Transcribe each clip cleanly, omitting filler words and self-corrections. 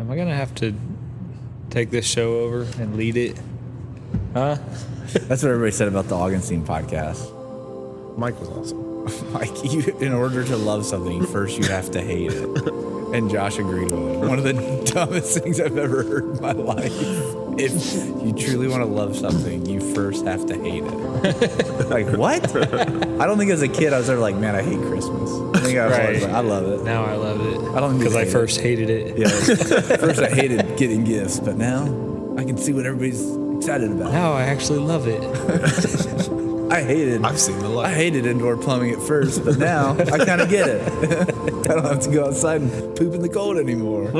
am I going to have to take this show over and lead it? Huh? That's what everybody said about the Augustine podcast. Mike was awesome. Like, in order to love something, first you have to hate it. And Josh agreed with it. One of the dumbest things I've ever heard in my life. If you truly want to love something, you first have to hate it. Like, what? I don't think as a kid I was ever like, man, I hate Christmas. I think I was always like, I love it. Now I love it. I don't because I first hated it. Yeah. First I hated getting gifts, but now I can see what everybody's excited about. Now I actually love it. I've seen the light. I hated indoor plumbing at first, but now I kind of get it. I don't have to go outside and poop in the cold anymore.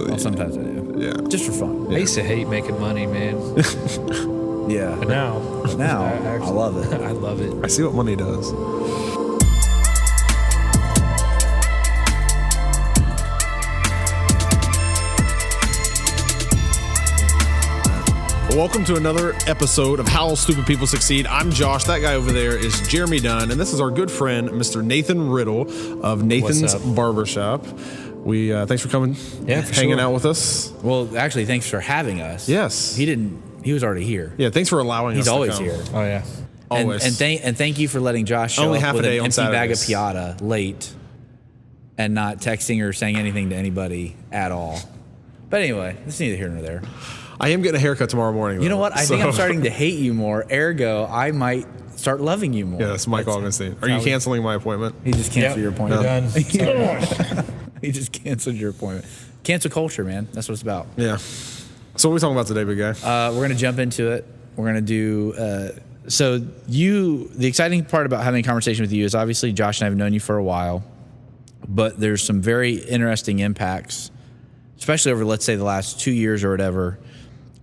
Well, sometimes I do. Yeah. Just for fun. I used to hate making money, man. Yeah. But now I love it. I love it. I see what money does. Welcome to another episode of How Stupid People Succeed. I'm Josh. That guy over there is Jeremy Dunn. And this is our good friend, Mr. Nathan Riddle of Nathan's Barbershop. Thanks for coming, hanging out with us. Well, actually, thanks for having us. Yes. He was already here. Yeah, thanks for allowing us to come. He's always here. Oh, yeah. Always. And thank you for letting Josh show Only up half with a day an on empty bag of Saturdays. piata late and not texting or saying anything to anybody at all. But anyway, it's neither here nor there. I am getting a haircut tomorrow morning. You know what? I think I'm starting to hate you more. Ergo, I might start loving you more. Yeah, that's Mike Augustine. Are you canceling my appointment? He just canceled your appointment. You're done. He just canceled your appointment. Cancel culture, man. That's what it's about. Yeah. So what are we talking about today, big guy? We're going to jump into it. We're going to do... the exciting part about having a conversation with you is obviously Josh and I have known you for a while, but there's some very interesting impacts, especially over, let's say, the last 2 years or whatever.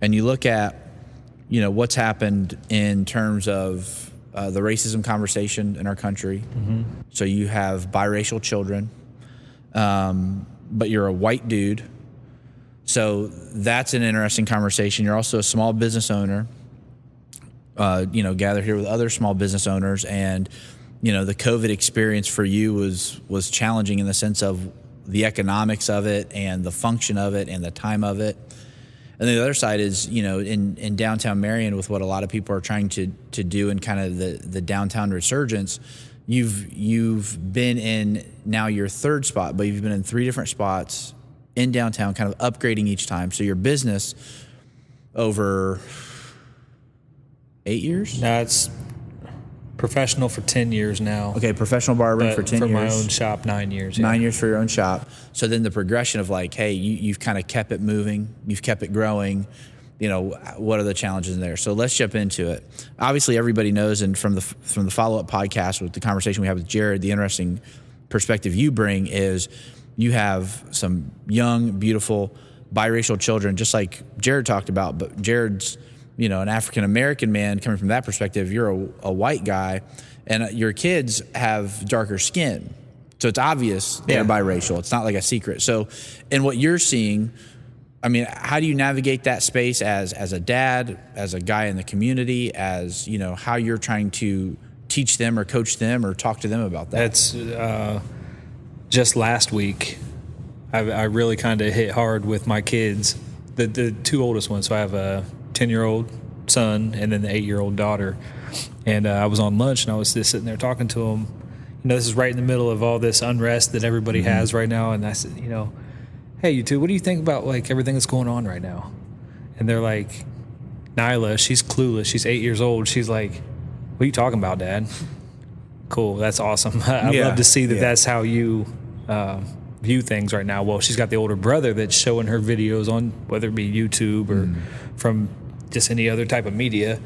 And you look at, what's happened in terms of the racism conversation in our country. Mm-hmm. So you have biracial children, but you're a white dude. So that's an interesting conversation. You're also a small business owner, gathered here with other small business owners. And, the COVID experience for you was challenging in the sense of the economics of it and the function of it and the time of it. And then the other side is, in downtown Marion, with what a lot of people are trying to do in kind of the downtown resurgence, you've been in now your third spot, but you've been in 3 different spots in downtown, kind of upgrading each time. So your business over 8 years? No, it's professional for 10 years now. Okay, professional barbering for 10 years. For my own shop, 9 years. Yeah. 9 years for your own shop. So then the progression of like, hey, you've kind of kept it moving, you've kept it growing. What are the challenges in there? So let's jump into it. Obviously, everybody knows, and from the follow-up podcast with the conversation we had with Jared, the interesting perspective you bring is you have some young, beautiful, biracial children, just like Jared talked about, but Jared's an African-American man coming from that perspective. You're a white guy, and your kids have darker skin. So it's obvious they're biracial. It's not like a secret. So in what you're seeing, I mean, how do you navigate that space as a dad, as a guy in the community, as, how you're trying to teach them or coach them or talk to them about that? That's just last week, I really kind of hit hard with my kids, the 2 oldest ones. So I have a 10-year-old son and then the 8-year-old daughter. And I was on lunch and I was just sitting there talking to them. This is right in the middle of all this unrest that everybody has right now. And I said, hey, you two, what do you think about like everything that's going on right now? And they're like, Nyla, she's clueless. She's 8 years old. She's like, what are you talking about, Dad? Cool. That's awesome. I love to see that that's how you view things right now. Well, she's got the older brother that's showing her videos on whether it be YouTube or from just any other type of media.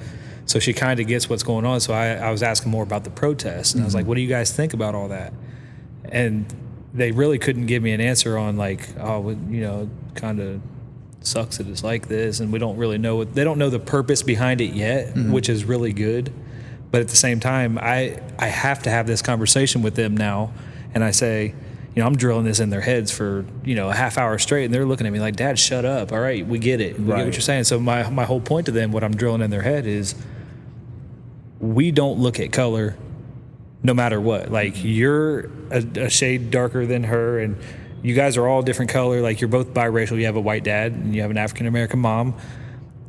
So she kind of gets what's going on. So I was asking more about the protests. And I was like, what do you guys think about all that? And they really couldn't give me an answer on like, kind of sucks that it's like this. And we don't really know they don't know the purpose behind it yet, which is really good. But at the same time, I have to have this conversation with them now. And I say, I'm drilling this in their heads for, a half hour straight, and they're looking at me like, Dad, shut up. All right, we get it. We get what you're saying. So my whole point to them, what I'm drilling in their head is we don't look at color no matter what. Like, you're a shade darker than her, and you guys are all different color. Like, you're both biracial. You have a white dad and you have an African American mom.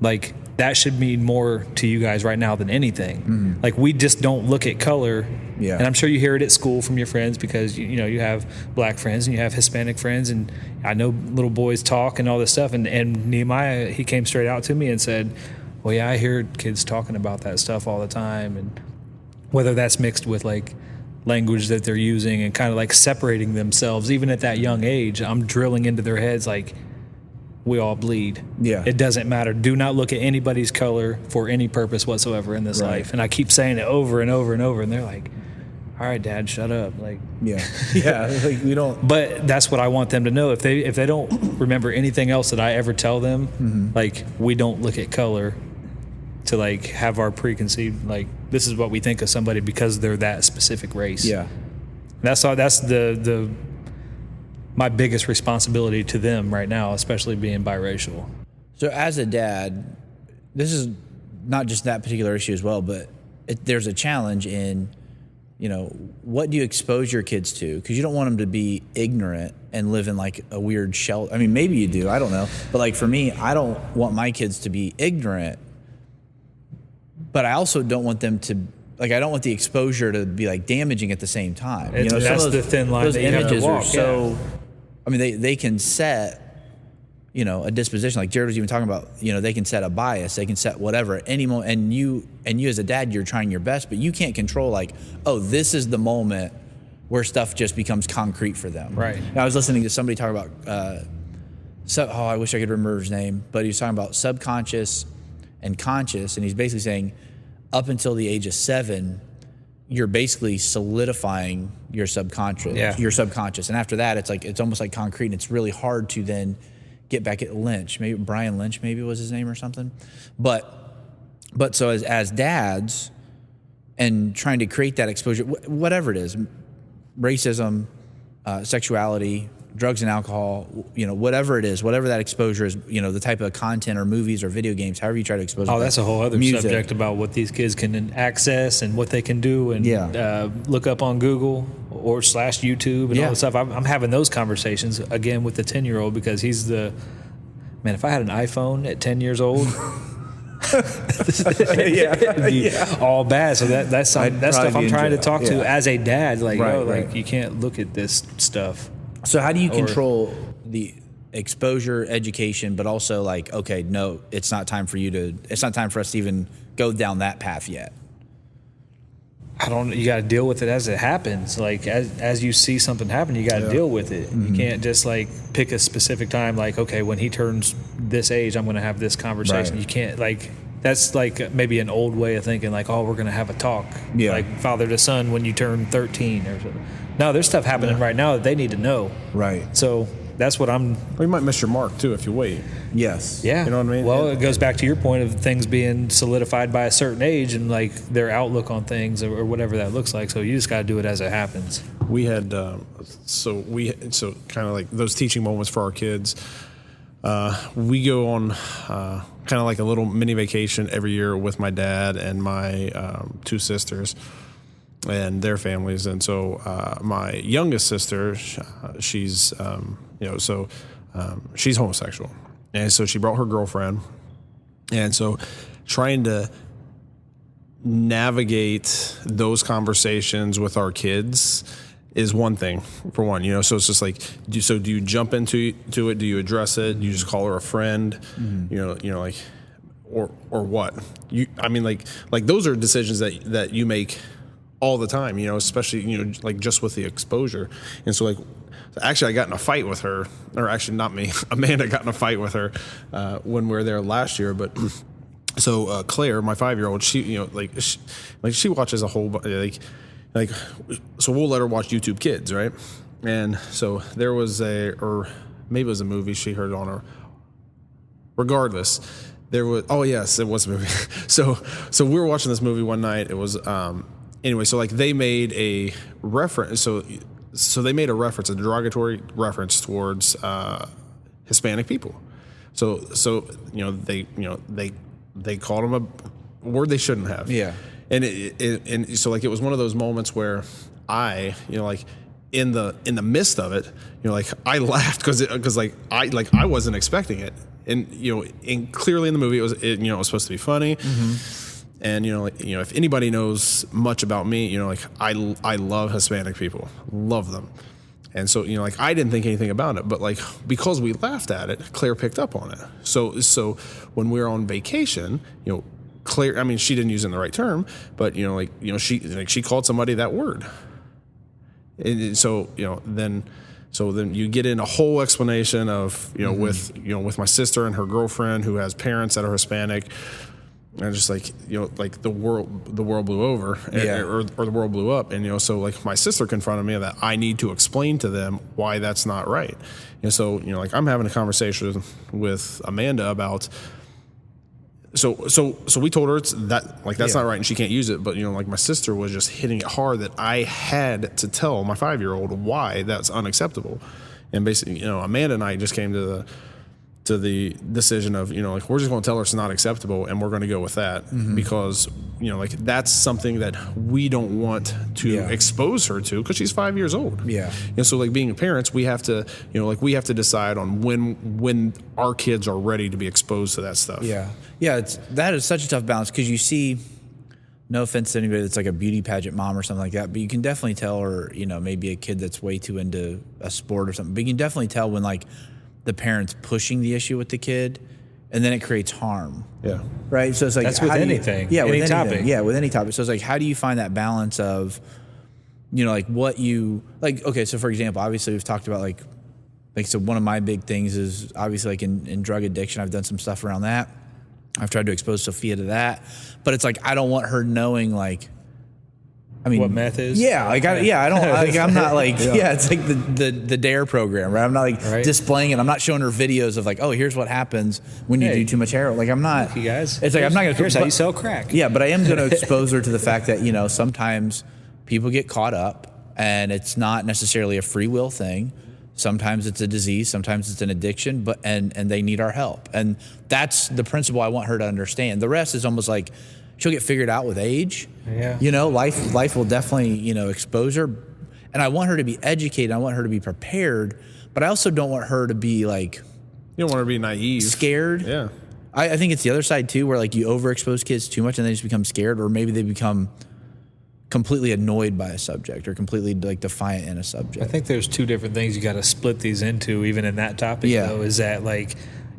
Like, that should mean more to you guys right now than anything. Like, we just don't look at color. Yeah. And I'm sure you hear it at school from your friends, because you know, you have black friends and you have Hispanic friends, and I know little boys talk and all this stuff. And Nehemiah, he came straight out to me and said, well, yeah, I hear kids talking about that stuff all the time. And whether that's mixed with like language that they're using and kind of like separating themselves, even at that young age, I'm drilling into their heads like, we all bleed. Yeah. It doesn't matter. Do not look at anybody's color for any purpose whatsoever in this life. And I keep saying it over and over and over, and they're like, all right, Dad, shut up. Like, yeah. Like, we don't. But that's what I want them to know. If they don't remember anything else that I ever tell them, like, we don't look at color to like have our preconceived, like, this is what we think of somebody because they're that specific race. Yeah. That's the my biggest responsibility to them right now, especially being biracial. So as a dad, this is not just that particular issue as well, but there's a challenge in, you know, what do you expose your kids to? Because you don't want them to be ignorant and live in like a weird shell. I mean, maybe you do, I don't know. But like for me, I don't want my kids to be ignorant, but I also don't want them to, like, I don't want the exposure to be like damaging at the same time. You know, that's the thin line. Those that you have to images are walk. so. I mean, they can set, you know, a disposition. Like Jared was even talking about, you know, they can set a bias, they can set whatever at any moment. And you as a dad, you're trying your best, but you can't control like, oh, this is the moment where stuff just becomes concrete for them. Right. Now, I was listening to somebody talk about, I wish I could remember his name, but he was talking about subconscious and conscious, and he's basically saying, up until the age of 7, you're basically solidifying your subconscious. And after that, it's almost like concrete, and it's really hard to then get back at Lynch. Maybe Brian Lynch maybe was his name or something. But so as dads and trying to create that exposure, whatever it is, racism, sexuality, drugs and alcohol, you know, whatever it is, whatever that exposure is, you know, the type of content or movies or video games, however you try to expose it. Oh, that's a whole other subject about what these kids can access and what they can do and look up on Google or / YouTube and all this stuff. I'm having those conversations again with the 10-year-old because he's man, if I had an iPhone at 10 years old, all bad. So that's stuff I'm trying to talk to as a dad. Like, like you can't look at this stuff. So how do you control the exposure, education, but also like, okay, no, it's not time for us to even go down that path yet? You got to deal with it as it happens. Like as you see something happen, you got to deal with it. You can't just like pick a specific time. Like, okay, when he turns this age, I'm going to have this conversation. You can't that's like maybe an old way of thinking, like, oh, we're going to have a talk, like father to son when you turn 13 or something. No, there's stuff happening right now that they need to know. Right. So that's what I'm. Well, you might miss your mark too if you wait. Yes. Yeah. You know what I mean? Well, it goes back to your point of things being solidified by a certain age and like their outlook on things or whatever that looks like. So you just got to do it as it happens. We had so kind of like those teaching moments for our kids. We go on kind of like a little mini vacation every year with my dad and my 2 sisters and their families. And so my youngest sister, she's she's homosexual, and so she brought her girlfriend, and so trying to navigate those conversations with our kids is one thing, for one, you know. So it's just like, do you jump into it? Do you address it? Do you just call her a friend? You know, like, or what? I mean, like those are decisions that you make all the time, you know, especially, you know, like just with the exposure. And so, like, actually, I got in a fight with her, or actually not me, Amanda got in a fight with her when we were there last year. But so Claire, my 5-year-old, she, you know, she watches a whole like, so we'll let her watch YouTube Kids, right? And so there was or maybe it was a movie she heard on her. Regardless, there was, oh yes, it was a movie. So we were watching this movie one night. It was, anyway, so like they made a reference. So they made a derogatory reference towards Hispanic people. So you know, they called them a word they shouldn't have. Yeah. And so like it was one of those moments where I, you know, like in the midst of it, like I laughed because like I wasn't expecting it, and and clearly in the movie it was supposed to be funny. And if anybody knows much about me, like I love Hispanic people, love them. And so, like, I didn't think anything about it, but like, because we laughed at it, Claire picked up on it. So when we were on vacation, Claire, I mean, she didn't use it in the right term, but she called somebody that word. And so, then you get in a whole explanation of, with my sister and her girlfriend who has parents that are Hispanic. And just like, like the world blew over, or the world blew up. And, so like my sister confronted me that I need to explain to them why that's not right. And so, like I'm having a conversation with Amanda about, so we told her that's not right and she can't use it. But, like my sister was just hitting it hard that I had to tell my 5-year-old why that's unacceptable. And basically, Amanda and I just came to the decision of, like, we're just going to tell her it's not acceptable and we're going to go with that because, like that's something that we don't want to expose her to because she's 5 years old. Yeah. And so like being parents, we have to, we have to decide on when our kids are ready to be exposed to that stuff. Yeah. Yeah. That is such a tough balance because you see, no offense to anybody that's like a beauty pageant mom or something like that, but you can definitely tell, or, maybe a kid that's way too into a sport or something, but you can definitely tell when like the parents pushing the issue with the kid, and then it creates harm. Yeah. Right. So it's like that's with anything. Yeah. Any with topic. Anything. Yeah. With any topic. So it's like, how do you find that balance of, like what you like? Okay. So for example, obviously we've talked about like so one of my big things is obviously like in drug addiction. I've done some stuff around that. I've tried to expose Sophia to that, but it's like I don't want her knowing like. I mean, what meth is? Yeah, like I don't. Like, I'm not like it's like the DARE program, right? I'm not like displaying it. I'm not showing her videos of like, oh, here's what happens when you do too much heroin. Like I'm not. You guys, it's like I'm not gonna. Here's how you sell crack. Yeah, but I am going to expose her to the fact that sometimes people get caught up, and it's not necessarily a free will thing. Sometimes it's a disease, sometimes it's an addiction, but and they need our help, and that's the principle I want her to understand. The rest is almost like. She'll get figured out with age. Yeah. Life will definitely, expose her. And I want her to be educated. I want her to be prepared. But I also don't want her to be like... You don't want her to be naive. Scared. Yeah. I think it's the other side too, where like you overexpose kids too much and they just become scared, or maybe they become completely annoyed by a subject or completely like defiant in a subject. I think there's two different things you got to split these into, even in that topic, though, is that like,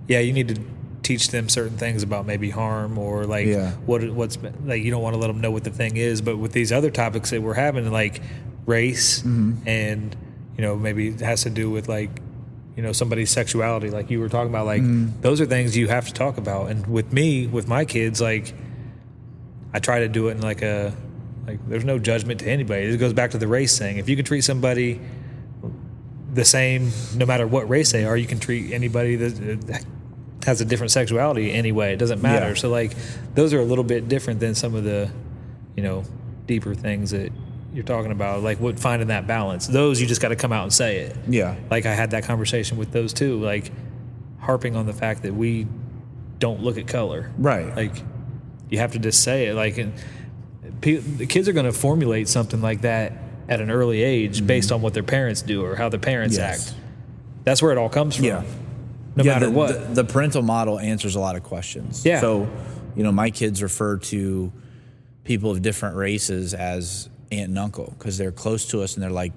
you need to teach them certain things about maybe harm or like what's like, you don't want to let them know what the thing is. But with these other topics that we're having, like race and, maybe it has to do with like, somebody's sexuality, like you were talking about, like those are things you have to talk about. And with my kids, like I try to do it in like there's no judgment to anybody. It goes back to the race thing. If you can treat somebody the same, no matter what race they are, you can treat anybody that has a different sexuality anyway. It doesn't matter. Yeah. So like those are a little bit different than some of the, deeper things that you're talking about, like finding that balance. Those you just got to come out and say it. Yeah. Like I had that conversation with those two, like harping on the fact that we don't look at color. Right. Like you have to just say it. Like the kids are going to formulate something like that at an early age based on what their parents do or how their parents act. That's where it all comes from. Yeah. No matter what. The parental model answers a lot of questions. Yeah. So, my kids refer to people of different races as aunt and uncle because they're close to us and they're like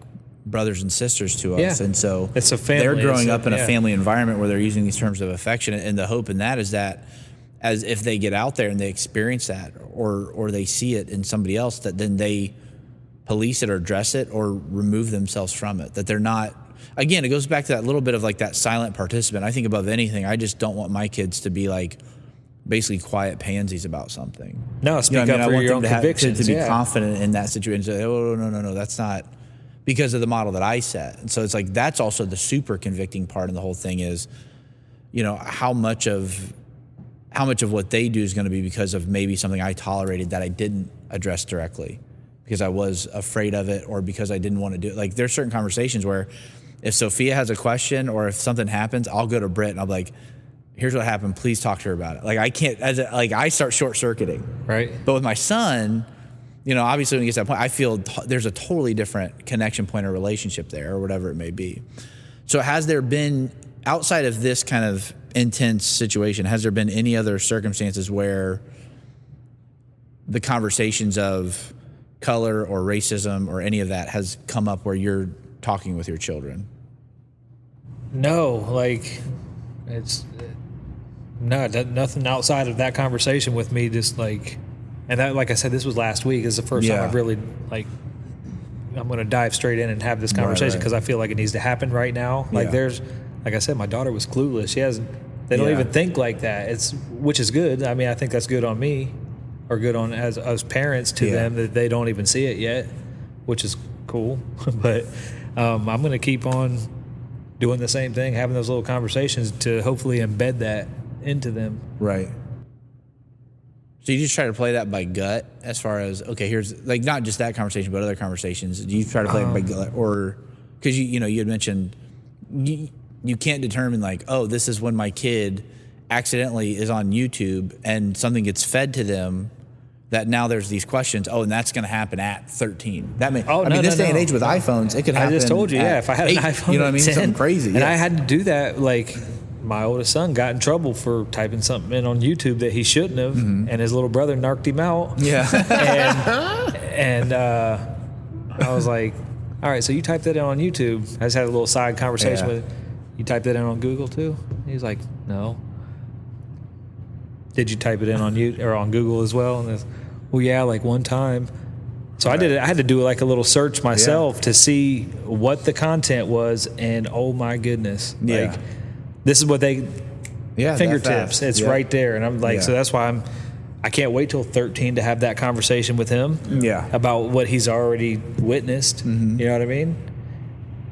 brothers and sisters to us. And so it's a family. They're growing up in a family environment where they're using these terms of affection. And the hope in that is that as if they get out there and they experience that or they see it in somebody else, that then they police it or address it or remove themselves from it, that they're not. Again, it goes back to that little bit of like that silent participant. I think above anything, I just don't want my kids to be like basically quiet pansies about something. No, speak up for your own convictions. To be confident in that situation. Say, oh, no, that's not because of the model that I set. And so it's like that's also the super convicting part of the whole thing is, how much of what they do is going to be because of maybe something I tolerated that I didn't address directly because I was afraid of it or because I didn't want to do it. Like there's certain conversations where if Sophia has a question or if something happens, I'll go to Britt and I'll be like, here's what happened. Please talk to her about it. Like I can't, I start short circuiting. Right. But with my son, obviously when it gets to that point, I feel there's a totally different connection point or relationship there or whatever it may be. So has there been, outside of this kind of intense situation, has there been any other circumstances where the conversations of color or racism or any of that has come up where you're talking with your children? No, like nothing outside of that conversation with me. Just like, and that, like I said, this was last week. Is the first time I've really I'm going to dive straight in and have this conversation because I feel like it needs to happen right now. Like like I said, my daughter was clueless. They don't even think like that. Which is good. I mean, I think that's good on me, or good on as parents to them that they don't even see it yet, which is cool. But I'm going to keep on doing the same thing, having those little conversations to hopefully embed that into them. Right. So you just try to play that by gut as far as, okay, here's like not just that conversation, but other conversations. Do you try to play it by gut, or because you had mentioned you can't determine like, oh, this is when my kid accidentally is on YouTube and something gets fed to them that now there's these questions. Oh, and that's going to happen at 13. That may, this day and age with iPhones, it could happen. I just told you, if I had 8, an iPhone, you know what I mean, 10, something crazy, and I had to do that. Like my oldest son got in trouble for typing something in on YouTube that he shouldn't have, and his little brother narked him out. Yeah, and I was like, all right, so you typed that in on YouTube. I just had a little side conversation with him. You typed that in on Google too? He was like, no. Did you type it in on you or on Google as well? And well, yeah, like one time. So I did it. I had to do like a little search myself to see what the content was, and oh my goodness, like this is what they fingertips. It's right there, and I'm like, so that's why I can't wait till 13 to have that conversation with him. About what he's already witnessed. You know what I mean?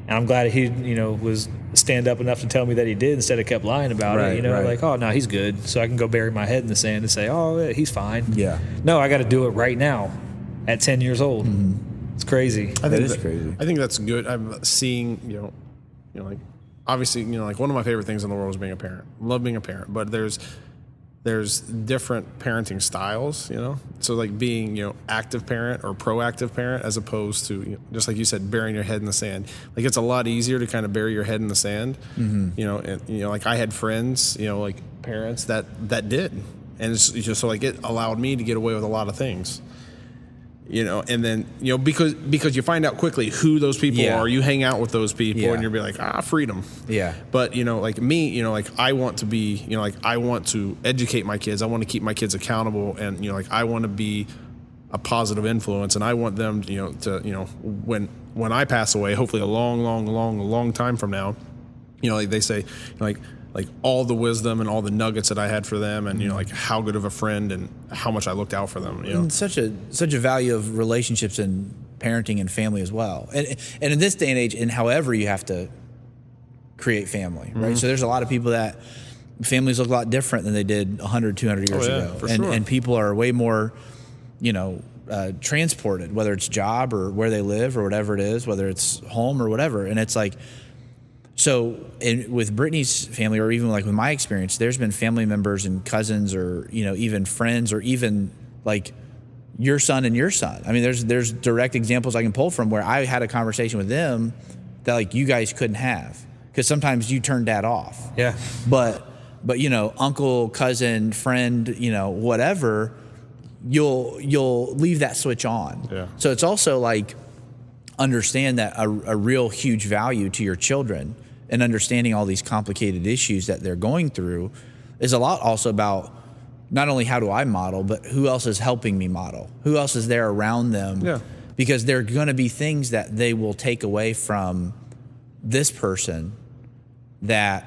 And I'm glad he, was stand up enough to tell me that he did instead of kept lying about it. Like, oh, no, he's good. So I can go bury my head in the sand and say, oh, yeah, he's fine. Yeah. No, I got to do it right now at 10 years old. It's crazy. I think it's crazy. I think that's good. I'm seeing, like, obviously, like one of my favorite things in the world is being a parent. I love being a parent, but there's different parenting styles, so like being, active parent or proactive parent as opposed to, just like you said, burying your head in the sand. Like it's a lot easier to kind of bury your head in the sand, and, like I had friends, like parents that did. And it's just so like it allowed me to get away with a lot of things. And then, because you find out quickly who those people are, you hang out with those people and you'll be like, freedom. Yeah. But, like me, like I want to be, like I want to educate my kids. I want to keep my kids accountable, and, like I want to be a positive influence, and I want them, to, when I pass away, hopefully a long time from now, like they say, like all the wisdom and all the nuggets that I had for them, and like how good of a friend and how much I looked out for them. And such a value of relationships and parenting and family as well. And in this day and age, and however you have to create family, right? So there's a lot of people that families look a lot different than they did 100, 200 years ago. For sure. And people are way more, transported, whether it's job or where they live or whatever it is, whether it's home or whatever. And it's like, so with Brittany's family, or even like with my experience, there's been family members and cousins, or even friends, or even like your son and your son. I mean, there's direct examples I can pull from where I had a conversation with them that like you guys couldn't have, because sometimes you turn dad off. Yeah. But uncle, cousin, friend, whatever, you'll leave that switch on. Yeah. So it's also like understand that a real huge value to your children, and understanding all these complicated issues that they're going through is a lot also about not only how do I model, but who else is helping me model? Who else is there around them? Yeah. Because there are going to be things that they will take away from this person that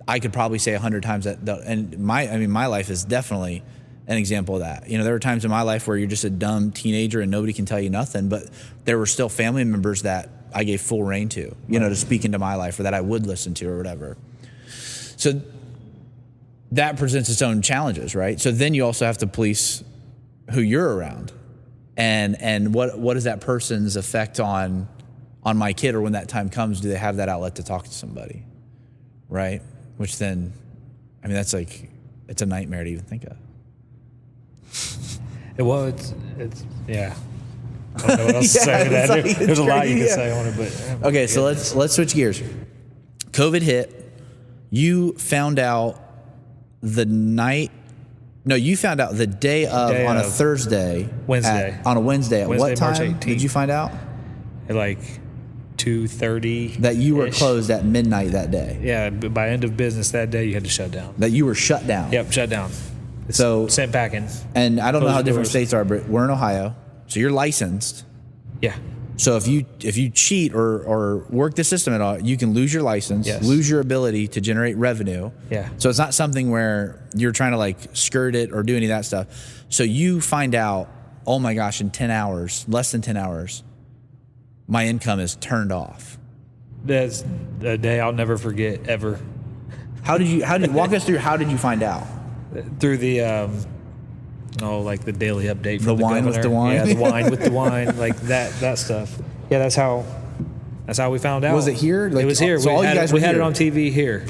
I could probably say 100 times that, and my life is definitely an example of that. There were times in my life where you're just a dumb teenager and nobody can tell you nothing, but there were still family members that I gave full reign to, to speak into my life, or that I would listen to, or whatever. So that presents its own challenges, right? So then you also have to police who you're around, and what is that person's effect on my kid, or when that time comes, do they have that outlet to talk to somebody, right? Which then, that's like, it's a nightmare to even think of. It's yeah. I don't know what else to say to that. There's a lot you can say on it, but okay. So let's switch gears. COVID hit. You found out the night. No, you found out the day of on a Thursday. Wednesday. On a Wednesday. At Wednesday, what time March 18th. did you find out? At like 2:30. That you were closed at midnight that day. Yeah, but by end of business that day, you had to shut down. That you were shut down. Yep, shut down. So sent back in. And I don't know how different doors. states are, but we're in Ohio, so you're licensed. Yeah. So if you cheat or work the system at all, you can lose your license, Yes. lose your ability to generate revenue. Yeah. So it's not something where you're trying to like skirt it or do any of that stuff. So you find out, oh my gosh, in 10 hours, less than 10 hours, my income is turned off. That's a day I'll never forget ever. How did you walk us through? How did you find out? Through the like the daily update from The wine governor. with the wine? Yeah, the wine with the wine, like that stuff. Yeah, that's how we found out. Was it here? Like, it was here. so all you guys we were had it here? on TV here,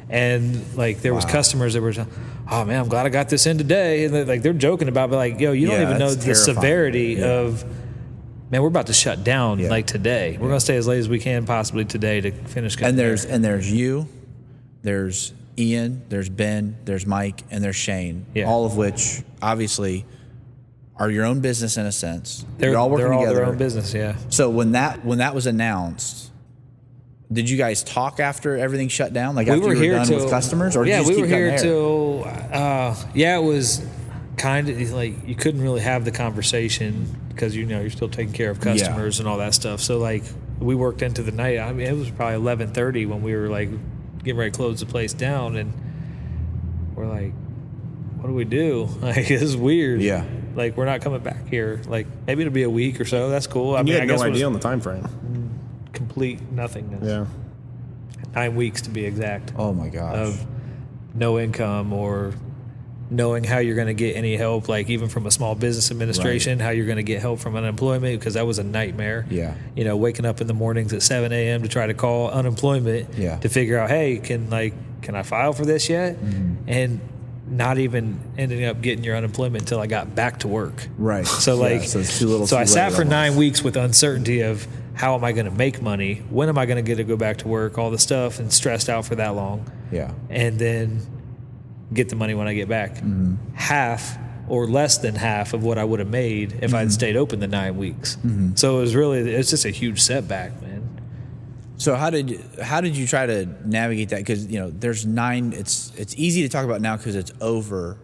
and like there was customers that were, oh man, I'm glad I got this in today, and they're joking about, but like, yo, you don't even know that's the terrifying. severity of. Man, we're about to shut down like today. We're gonna stay as late as we can possibly today to finish. And there's you, there's Ian, there's Ben, there's Mike, and there's Shane. Yeah. All of which obviously are your own business in a sense. They're all working together. their own business. Yeah. So when that was announced, did you guys talk after everything shut down? Like after you were done with customers, or did you just we keep were here cutting hair? till it was kind of like you couldn't really have the conversation because you're still taking care of customers and all that stuff. So like we worked into the night. I mean, it was probably 11:30 when we were like getting ready to close the place down, and we're like, what do we do? Like, this is weird. Yeah. Like, we're not coming back here. Like, maybe it'll be a week or so. That's cool. And you had I no guess it was idea on the time frame. complete nothingness. Yeah. 9 weeks to be exact. Oh my gosh. Of no income or knowing how you're going to get any help, like even from a small business administration, how you're going to get help from unemployment, because that was a nightmare. Yeah. Waking up in the mornings at 7 a.m. to try to call unemployment to figure out, hey, can I file for this yet? Mm-hmm. And not even ending up getting your unemployment until I got back to work. Right. So so it's too little. So too I sat late for almost. 9 weeks with uncertainty of how am I going to make money? When am I going to get to go back to work? All the stuff, and stressed out for that long. Yeah. And then get the money when I get back. Mm-hmm. Half or less than half of what I would have made if I'd stayed open the 9 weeks. Mm-hmm. So it's just a huge setback, man. So how did you try to navigate that? Because there's 9. It's easy to talk about now because it's over,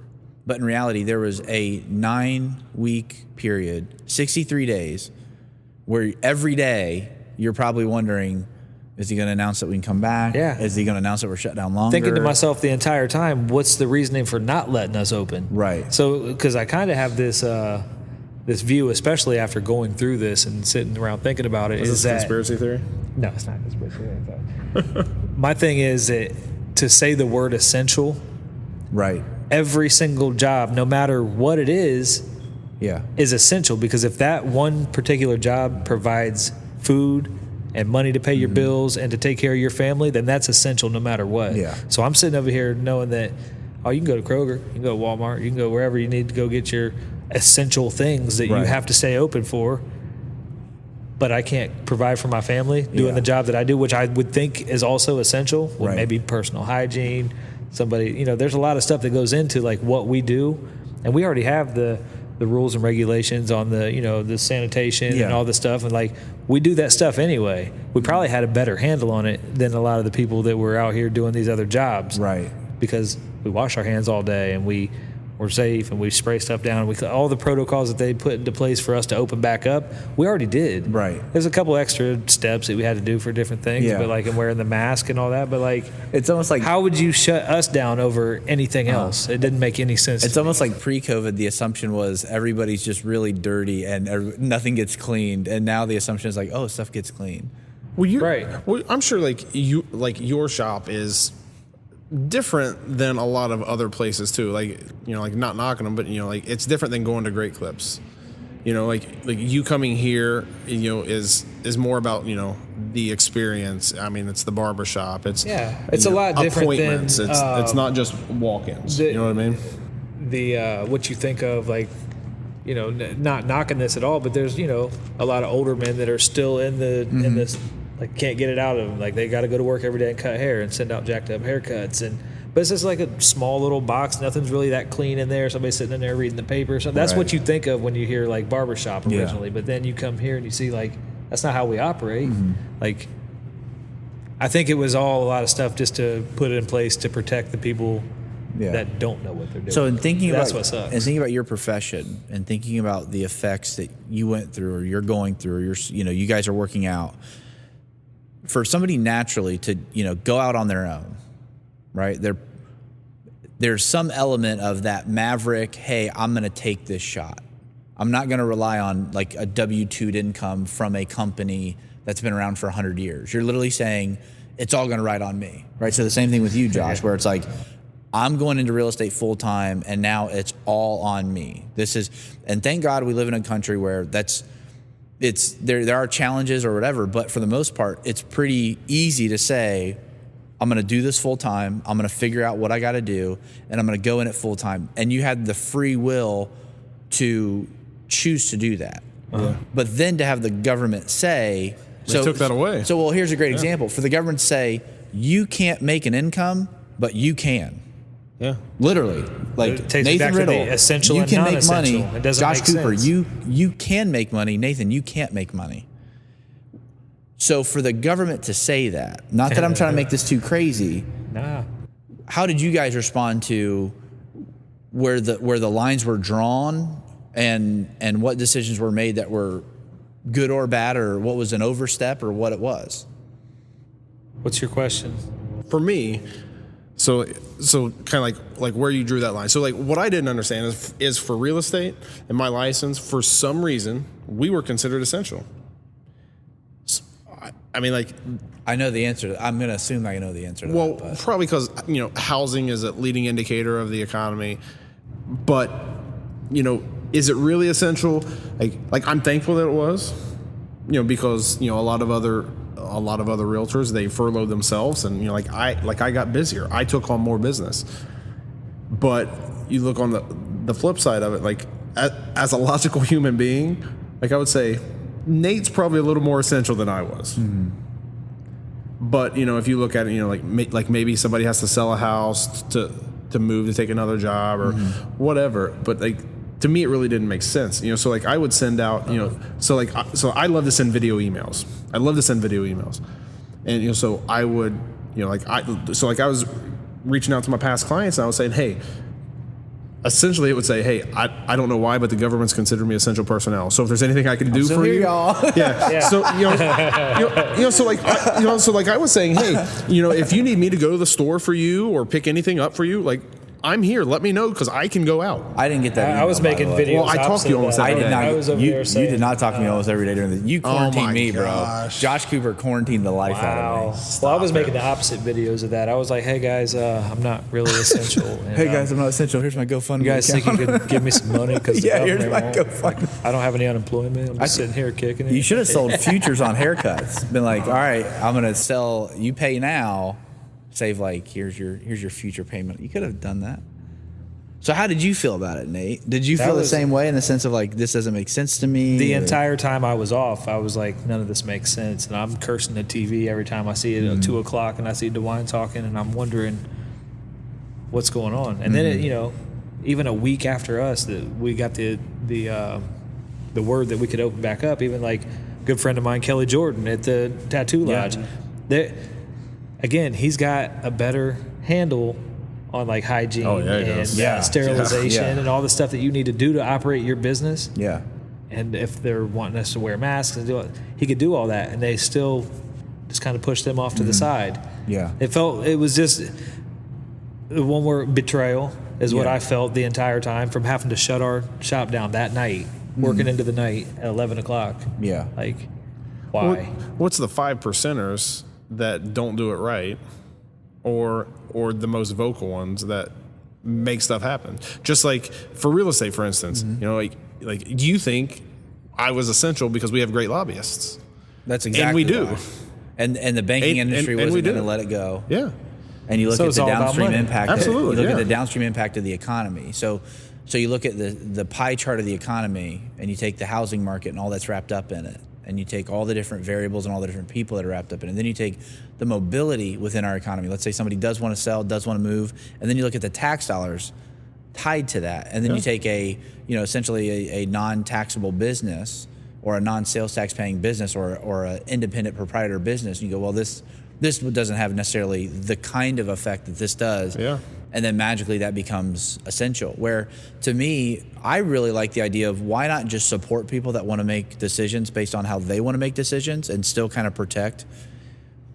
but in reality there was a 9-week period, 63 days, where every day you're probably wondering, is he going to announce that we can come back? Yeah. Is he going to announce that we're shut down longer? Thinking to myself the entire time, what's the reasoning for not letting us open? Right. So, because I kind of have this view, especially after going through this and sitting around thinking about it, Is this that conspiracy theory? no, it's not conspiracy theory. My thing is that to say the word essential, Right. every single job, no matter what it is Yeah. essential, because if that one particular job provides food and money to pay your bills and to take care of your family, then that's essential no matter what. Yeah. So I'm sitting over here knowing that, you can go to Kroger, you can go to Walmart, you can go wherever you need to go get your essential things that you Right. have to stay open for, but I can't provide for my family doing Yeah. the job that I do, which I would think is also essential, Right. maybe personal hygiene, somebody, there's a lot of stuff that goes into like what we do, and we already have the rules and regulations on the sanitation and all this stuff, and like we do that stuff anyway. We probably had a better handle on it than a lot of the people that were out here doing these other jobs, Right. because we wash our hands all day and we're safe and we spray stuff down. All the protocols that they put into place for us to open back up, we already did. Right. There's a couple extra steps that we had to do for different things, Yeah. but like and wearing the mask and all that. But like, It's almost like how would you shut us down over anything else? It didn't make any sense. It's almost like pre-COVID, the assumption was everybody's just really dirty and nothing gets cleaned, and now the assumption is like, oh, stuff gets cleaned. Well, Right. Well, I'm sure your shop is different than a lot of other places too. Like not knocking them, but it's different than going to Great Clips. Like you coming here, is more about the experience. I mean, it's the barbershop. It's it's a lot different than appointments. It's not just walk-ins. You know what I mean? The what you think of like not knocking this at all, but there's, a lot of older men that are still in this, like, can't get it out of them. Like, they got to go to work every day and cut hair and send out jacked up haircuts. But it's just like a small little box. Nothing's really that clean in there. Somebody's sitting in there reading the paper. So that's what you think of when you hear, like, barbershop originally. But then you come here and you see, like, that's not how we operate. Like, I think it was all a lot of stuff just to put it in place to protect the people that don't know what they're doing. So in thinking that's about what sucks. And thinking about your profession and thinking about the effects that you went through or you're going through or you guys are working out, for somebody naturally to go out on their own, right? There's some element of that maverick, hey, I'm going to take this shot. I'm not going to rely on like a W-2 income from a company that's been around for 100 years. You're literally saying it's all going to ride on me, right? So the same thing with you, Josh, where it's like, I'm going into real estate full time and now it's all on me. And thank God we live in a country where there are challenges or whatever, but for the most part, it's pretty easy to say, I'm going to do this full time. I'm going to figure out what I got to do and I'm going to go in it full time. And you had the free will to choose to do that. But then to have the government say, they took that away. So, well, here's a great example. For the government to say, you can't make an income, but you can. Yeah. Literally. Like Nathan Riddle, essential you and can make money. It doesn't Josh make Cooper, sense. you can make money. Nathan, you can't make money. So for the government to say that, not that I'm trying to make this too crazy. Nah. How did you guys respond to where the lines were drawn and what decisions were made that were good or bad, or what was an overstep or what it was? What's your question? For me, so kind of like where you drew that line. So like what I didn't understand is for real estate and my license, for some reason, we were considered essential. I mean, like, I know the answer. I'm going to assume I know the answer to well, that. probably because, housing is a leading indicator of the economy. But, is it really essential? Like I'm thankful that it was, because, a lot of other realtors, they furloughed themselves and, I got busier. I took on more business. But you look on the flip side of it, like as a logical human being, like I would say, Nate's probably a little more essential than I was. But, if you look at it, like maybe somebody has to sell a house to move, to take another job or whatever. But like, to me, it really didn't make sense. So like I would send out, so I love to send video emails. And, so I would, I was reaching out to my past clients and I was saying, hey, essentially it would say, hey, I don't know why, but the government's considered me essential personnel. So if there's anything I can do for you, y'all. yeah. So so like I was saying, hey, if you need me to go to the store for you or pick anything up for you, like I'm here. Let me know because I can go out. I didn't get that. I was making videos. Well, I talked to you almost every day. I did not. I was over you, there you saying, did not talk to me almost every day during the. You quarantined me, gosh. bro. Josh Cooper quarantined the life out of me. Well, I was making the opposite videos of that. I was like, hey guys, I'm not really essential. And, Hey guys, I'm not essential. Here's my GoFundMe. you guys think you could give me some money? Because Yeah, here's my GoFundMe. I don't have any unemployment. I'm just sitting here kicking it. You should have sold futures on haircuts. Been like, all right, I'm gonna sell. You pay now, save like here's your future payment. You could have done that. So how did you feel about it, Nate? Did you feel the same way in the sense of like, this doesn't make sense to me? The entire time I was off, I was like, none of this makes sense. And I'm cursing the TV every time I see it at 2 o'clock and I see DeWine talking and I'm wondering what's going on. And then, even a week after us, that we got the word that we could open back up, even like a good friend of mine, Kelly Jordan at the Tattoo Lodge. Again, he's got a better handle on like hygiene and sterilization and all the stuff that you need to do to operate your business. Yeah. And if they're wanting us to wear masks and do it, he could do all that, and they still just kind of push them off to the side. Yeah. It was just one word, betrayal is what I felt the entire time from having to shut our shop down that night, working into the night at 11 o'clock. Yeah. Like, why? What's the 5%ers that don't do it right? Or the most vocal ones that make stuff happen. Just like for real estate, for instance, like you think I was essential because we have great lobbyists. That's exactly and we do. Why. And the banking industry wasn't going to let it go. Yeah. And you look at the downstream impact. Absolutely. You look at the downstream impact of the economy. So So you look at the pie chart of the economy, and you take the housing market and all that's wrapped up in it, and you take all the different variables and all the different people that are wrapped up in it. And then you take the mobility within our economy. Let's say somebody does want to sell, does want to move, and then you look at the tax dollars tied to that. And then you take essentially a non-taxable business or a non-sales tax paying business or an independent proprietor business, and you go, well, this doesn't have necessarily the kind of effect that this does. Yeah. And then magically that becomes essential. Where to me, I really like the idea of why not just support people that want to make decisions based on how they want to make decisions and still kind of protect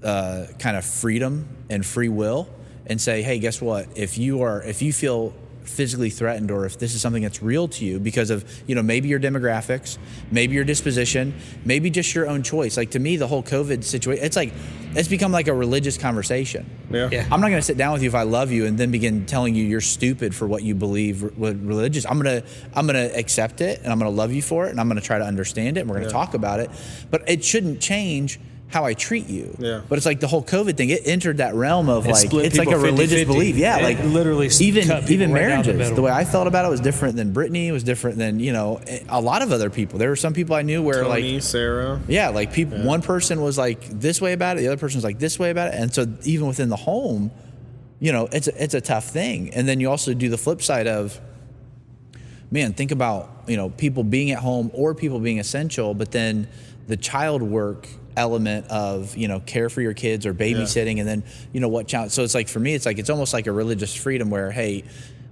kind of freedom and free will, and say, hey, guess what? If you feel physically threatened, or if this is something that's real to you because of, maybe your demographics, maybe your disposition, maybe just your own choice. Like, to me, the whole COVID situation, it's become like a religious conversation. Yeah. I'm not going to sit down with you if I love you and then begin telling you you're stupid for what you believe religious. I'm going to accept it, and I'm going to love you for it, and I'm going to try to understand it, and we're going to talk about it. But it shouldn't change how I treat you. Yeah. But it's like the whole COVID thing, it entered that realm of it's like a 50-50. religious belief. Yeah. It like literally even cut people right down the marriages, middle. the way I felt about it was different than Brittany, was different than, a lot of other people. There were some people I knew where Tony, Sarah. Yeah, like people, one person was like this way about it, the other person was like this way about it. And so even within the home, it's a tough thing. And then you also do the flip side of, man, think about, people being at home or people being essential, but then the child work element of, care for your kids or babysitting, and then, what child. So it's like, for me, it's almost like a religious freedom where, hey,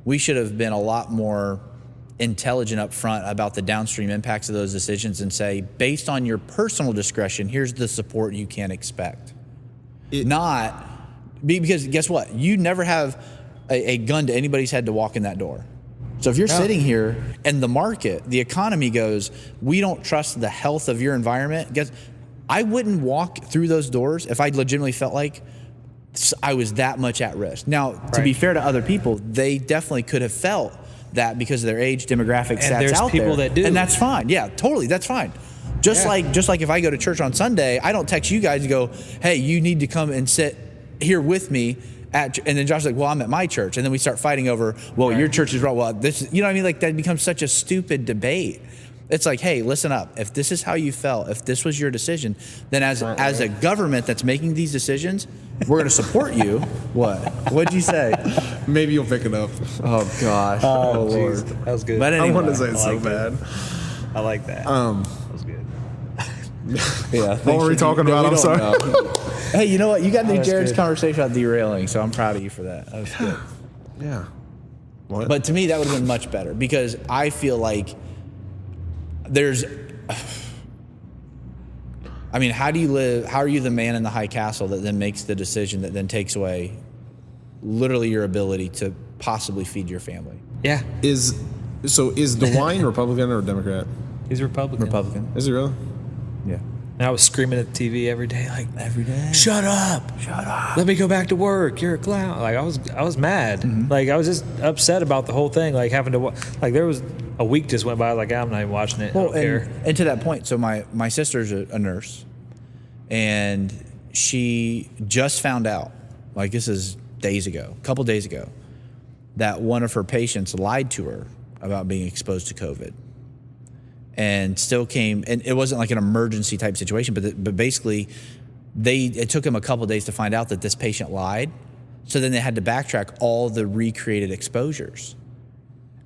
we should have been a lot more intelligent up front about the downstream impacts of those decisions, and say, based on your personal discretion, here's the support you can expect. Because guess what? You never have a gun to anybody's head to walk in that door. So if you're sitting here and the market, the economy goes, we don't trust the health of your environment, I wouldn't walk through those doors if I legitimately felt like I was that much at risk. Now, to be fair to other people, they definitely could have felt that because of their age, demographic, stats there's out people there. that do. And that's fine. Yeah, totally. That's fine. Just like if I go to church on Sunday, I don't text you guys and go, hey, you need to come and sit here with me. And then Josh's like, well, I'm at my church. And then we start fighting over, well, your church is wrong. Well, this, what I mean? Like, that becomes such a stupid debate. It's like, hey, listen up. If this is how you felt, if this was your decision, then as a government that's making these decisions, we're going to support you. What? What'd you say? Maybe you'll pick it up. Oh, gosh. Oh, Lord. That was good. But anyway, I wanted to say it so bad. I like that. That was good. Yeah. What were we talking about? I'm sorry. Hey, you know what? You got to do was Jared's good. conversation about derailing, so I'm proud of you for that. That was good. Yeah. What? But to me, that would have been much better, because I feel like how do you live? How are you the man in the high castle that then makes the decision that then takes away literally your ability to possibly feed your family? Yeah. Is DeWine Republican or Democrat? He's Republican. Republican. Is he really? Yeah. And I was screaming at the TV every day, like, Every day. shut up. Let me go back to work. You're a clown. Like, I was mad. Mm-hmm. Like, I was just upset about the whole thing. Like, having to, like, there was a week just went by. Like, I'm not even watching it. I don't care. And to that point, so my sister's a nurse, and she just found out, like, this is a couple days ago, that one of her patients lied to her about being exposed to COVID. And still came, and it wasn't like an emergency type situation, but basically, it took them a couple of days to find out that this patient lied. So then they had to backtrack all the recreated exposures.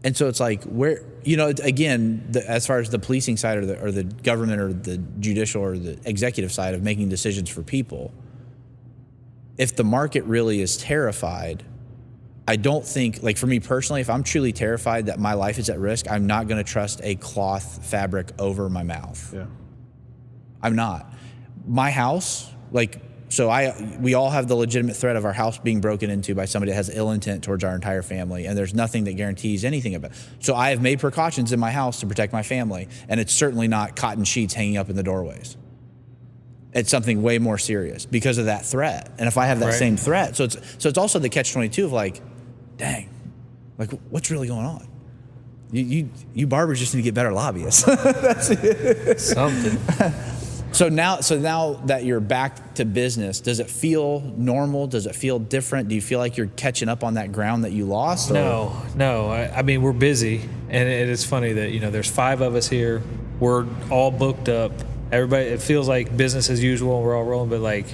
And so it's like, where, again, as far as the policing side or the government or the judicial or the executive side of making decisions for people, if the market really is terrified, I don't think, like, for me personally, if I'm truly terrified that my life is at risk, I'm not going to trust a cloth fabric over my mouth. Yeah. I'm not. My house, we all have the legitimate threat of our house being broken into by somebody that has ill intent towards our entire family, and there's nothing that guarantees anything about it. So I have made precautions in my house to protect my family, and it's certainly not cotton sheets hanging up in the doorways. It's something way more serious because of that threat. And if I have that same threat, so it's also the catch-22 of, like, dang, like, what's really going on? You barbers just need to get better lobbyists. That's it. Something. So now that you're back to business, does it feel normal? Does it feel different? Do you feel like you're catching up on that ground that you lost? Or? No. I mean, we're busy, and it is funny that there's 5 of us here. We're all booked up. Everybody, it feels like business as usual. We're all rolling, but like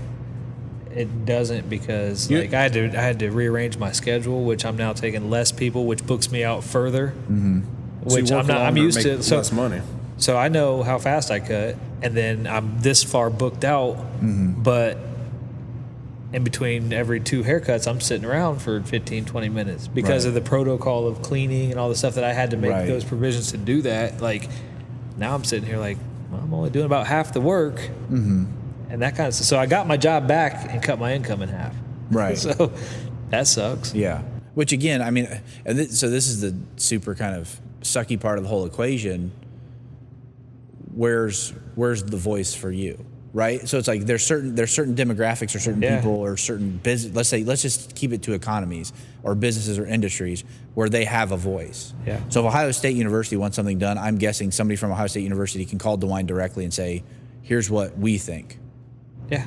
it doesn't, because like I had to rearrange my schedule, which I'm now taking less people, which books me out further. Mm-hmm. Which so I'm used to. So less money. So I know how fast I cut, and then I'm this far booked out, but in between every 2 haircuts, I'm sitting around for 15, 20 minutes because of the protocol of cleaning and all the stuff that I had to make those provisions to do that. Like, now I'm sitting here like, well, I'm only doing about half the work, and that kind of stuff. So I got my job back and cut my income in half. Right. So that sucks. Yeah. Which again, I mean, so this is the super kind of sucky part of the whole equation. Where's the voice for you, right? So it's like there's certain demographics or certain people or certain business. Let's just keep it to economies or businesses or industries where they have a voice. Yeah. So if Ohio State University wants something done, I'm guessing somebody from Ohio State University can call DeWine directly and say, "Here's what we think." Yeah.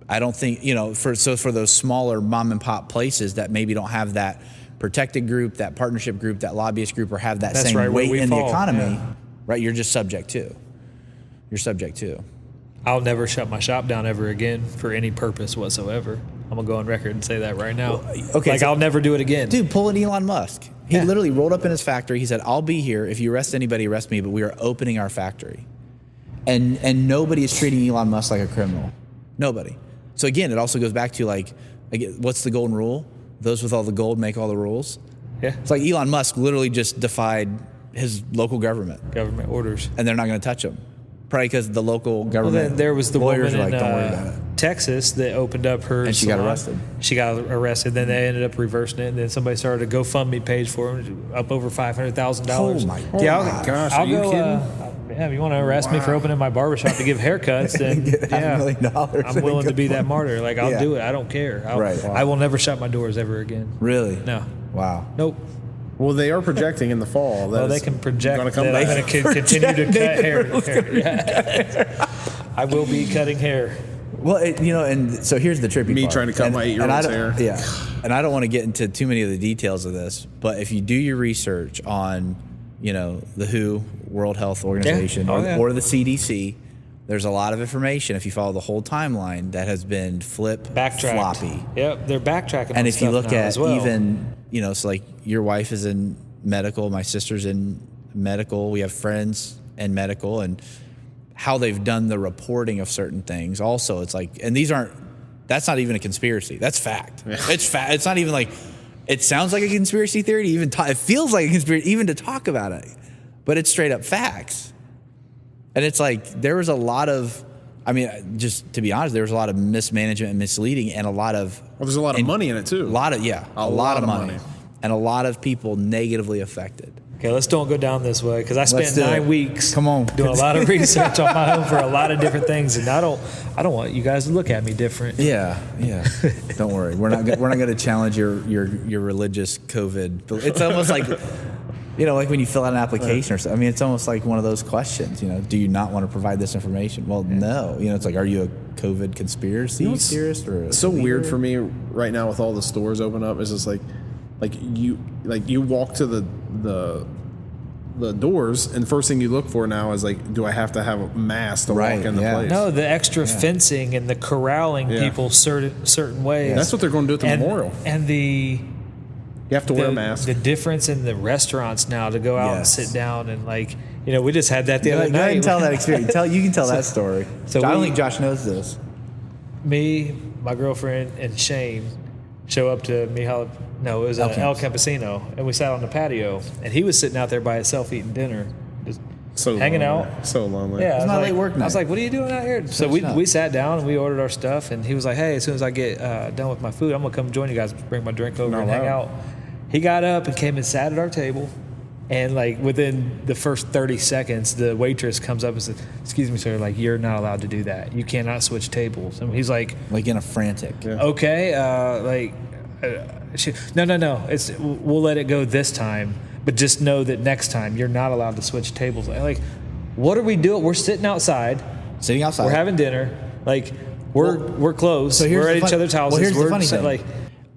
I don't think for those smaller mom and pop places that maybe don't have that protected group, that partnership group, that lobbyist group, or have that same weight in the economy. Yeah. Right, you're just subject to. I'll never shut my shop down ever again for any purpose whatsoever. I'm gonna go on record and say that right now. Well, okay, I'll never do it again. Dude, pull an Elon Musk. He literally rolled up in his factory. He said, "I'll be here. If you arrest anybody, arrest me. But we are opening our factory." And nobody is treating Elon Musk like a criminal. Nobody. So again, it also goes back to what's the golden rule? Those with all the gold make all the rules. Yeah. It's like Elon Musk literally just defied his local government orders, and they're not going to touch him, probably because the local government. Well, then there was the lawyers woman in don't worry about it. Texas that opened up her and she salon. got arrested. Then they ended up reversing it, and then somebody started a GoFundMe page for him, up over $500,000. Oh my gosh! Are you kidding? If you want to arrest me for opening my barbershop to give haircuts, then $500 million. I'm willing to be that martyr. Like, I'll do it. I don't care. I will never shut my doors ever again. Really? No. Wow. Nope. Well, they are projecting in the fall. Well, they can project that I'm going to continue to cut hair. Yeah. I will be cutting hair. Well, and so here's the trippy part. Trying to cut my 8-year-old's hair. Yeah. And I don't want to get into too many of the details of this, but if you do your research on, the WHO, World Health Organization, or the CDC, there's a lot of information, if you follow the whole timeline, that has been floppy. Yep, they're backtracking. And if you look at well. even, so like your wife is in medical, my sister's in medical, we have friends in medical, and how they've done the reporting of certain things. Also, it's like, and that's not even a conspiracy. That's fact. It's fact. It's not even like, it sounds like a conspiracy theory to even talk, it feels like a conspiracy even to talk about it, but it's straight up facts. And it's like, there was a lot of, just to be honest, there was a lot of mismanagement and misleading, and a lot of... Well, there's a lot of money in it, too. A lot of money. And a lot of people negatively affected. Okay, let's don't go down this way, because I spent 9 weeks doing a lot of research on my own for a lot of different things, and I don't want you guys to look at me different. Yeah. Don't worry, we're not going to challenge your religious COVID. It's almost like, like when you fill out an application or something. It's almost like one of those questions. Do you not want to provide this information? Well, no. It's like, are you a COVID conspiracy theorist or? So weird for me right now with all the stores open up. Is just like you walk to the doors, and the first thing you look for now is like, do I have to have a mask to walk in the place? No, the extra fencing and the corralling people certain ways. Yeah. That's what they're going to do at the memorial. And you have to wear a mask. The difference in the restaurants now to go out and sit down and we just had that the other night. Go ahead and tell that experience. You can tell that story. So I don't think Josh knows this. Me, my girlfriend, and Shane show up to No, it was El Campesino, and we sat on the patio, and he was sitting out there by himself eating dinner, just hanging out. So lonely. Yeah, it's not late work night. I was like, "What are you doing out here?" So we sat down and we ordered our stuff, and he was like, "Hey, as soon as I get done with my food, I'm gonna come join you guys, bring my drink over and hang out." He got up and came and sat at our table, and within the first 30 seconds, the waitress comes up and says, "Excuse me, sir, you're not allowed to do that. You cannot switch tables." And he's like in a frantic. Yeah. Okay, no. We'll let it go this time, but just know that next time you're not allowed to switch tables. What are we doing? We're sitting outside. Sitting outside. We're having dinner. Like, we're close. So we're at each other's houses. Well, here's the funny thing. Like,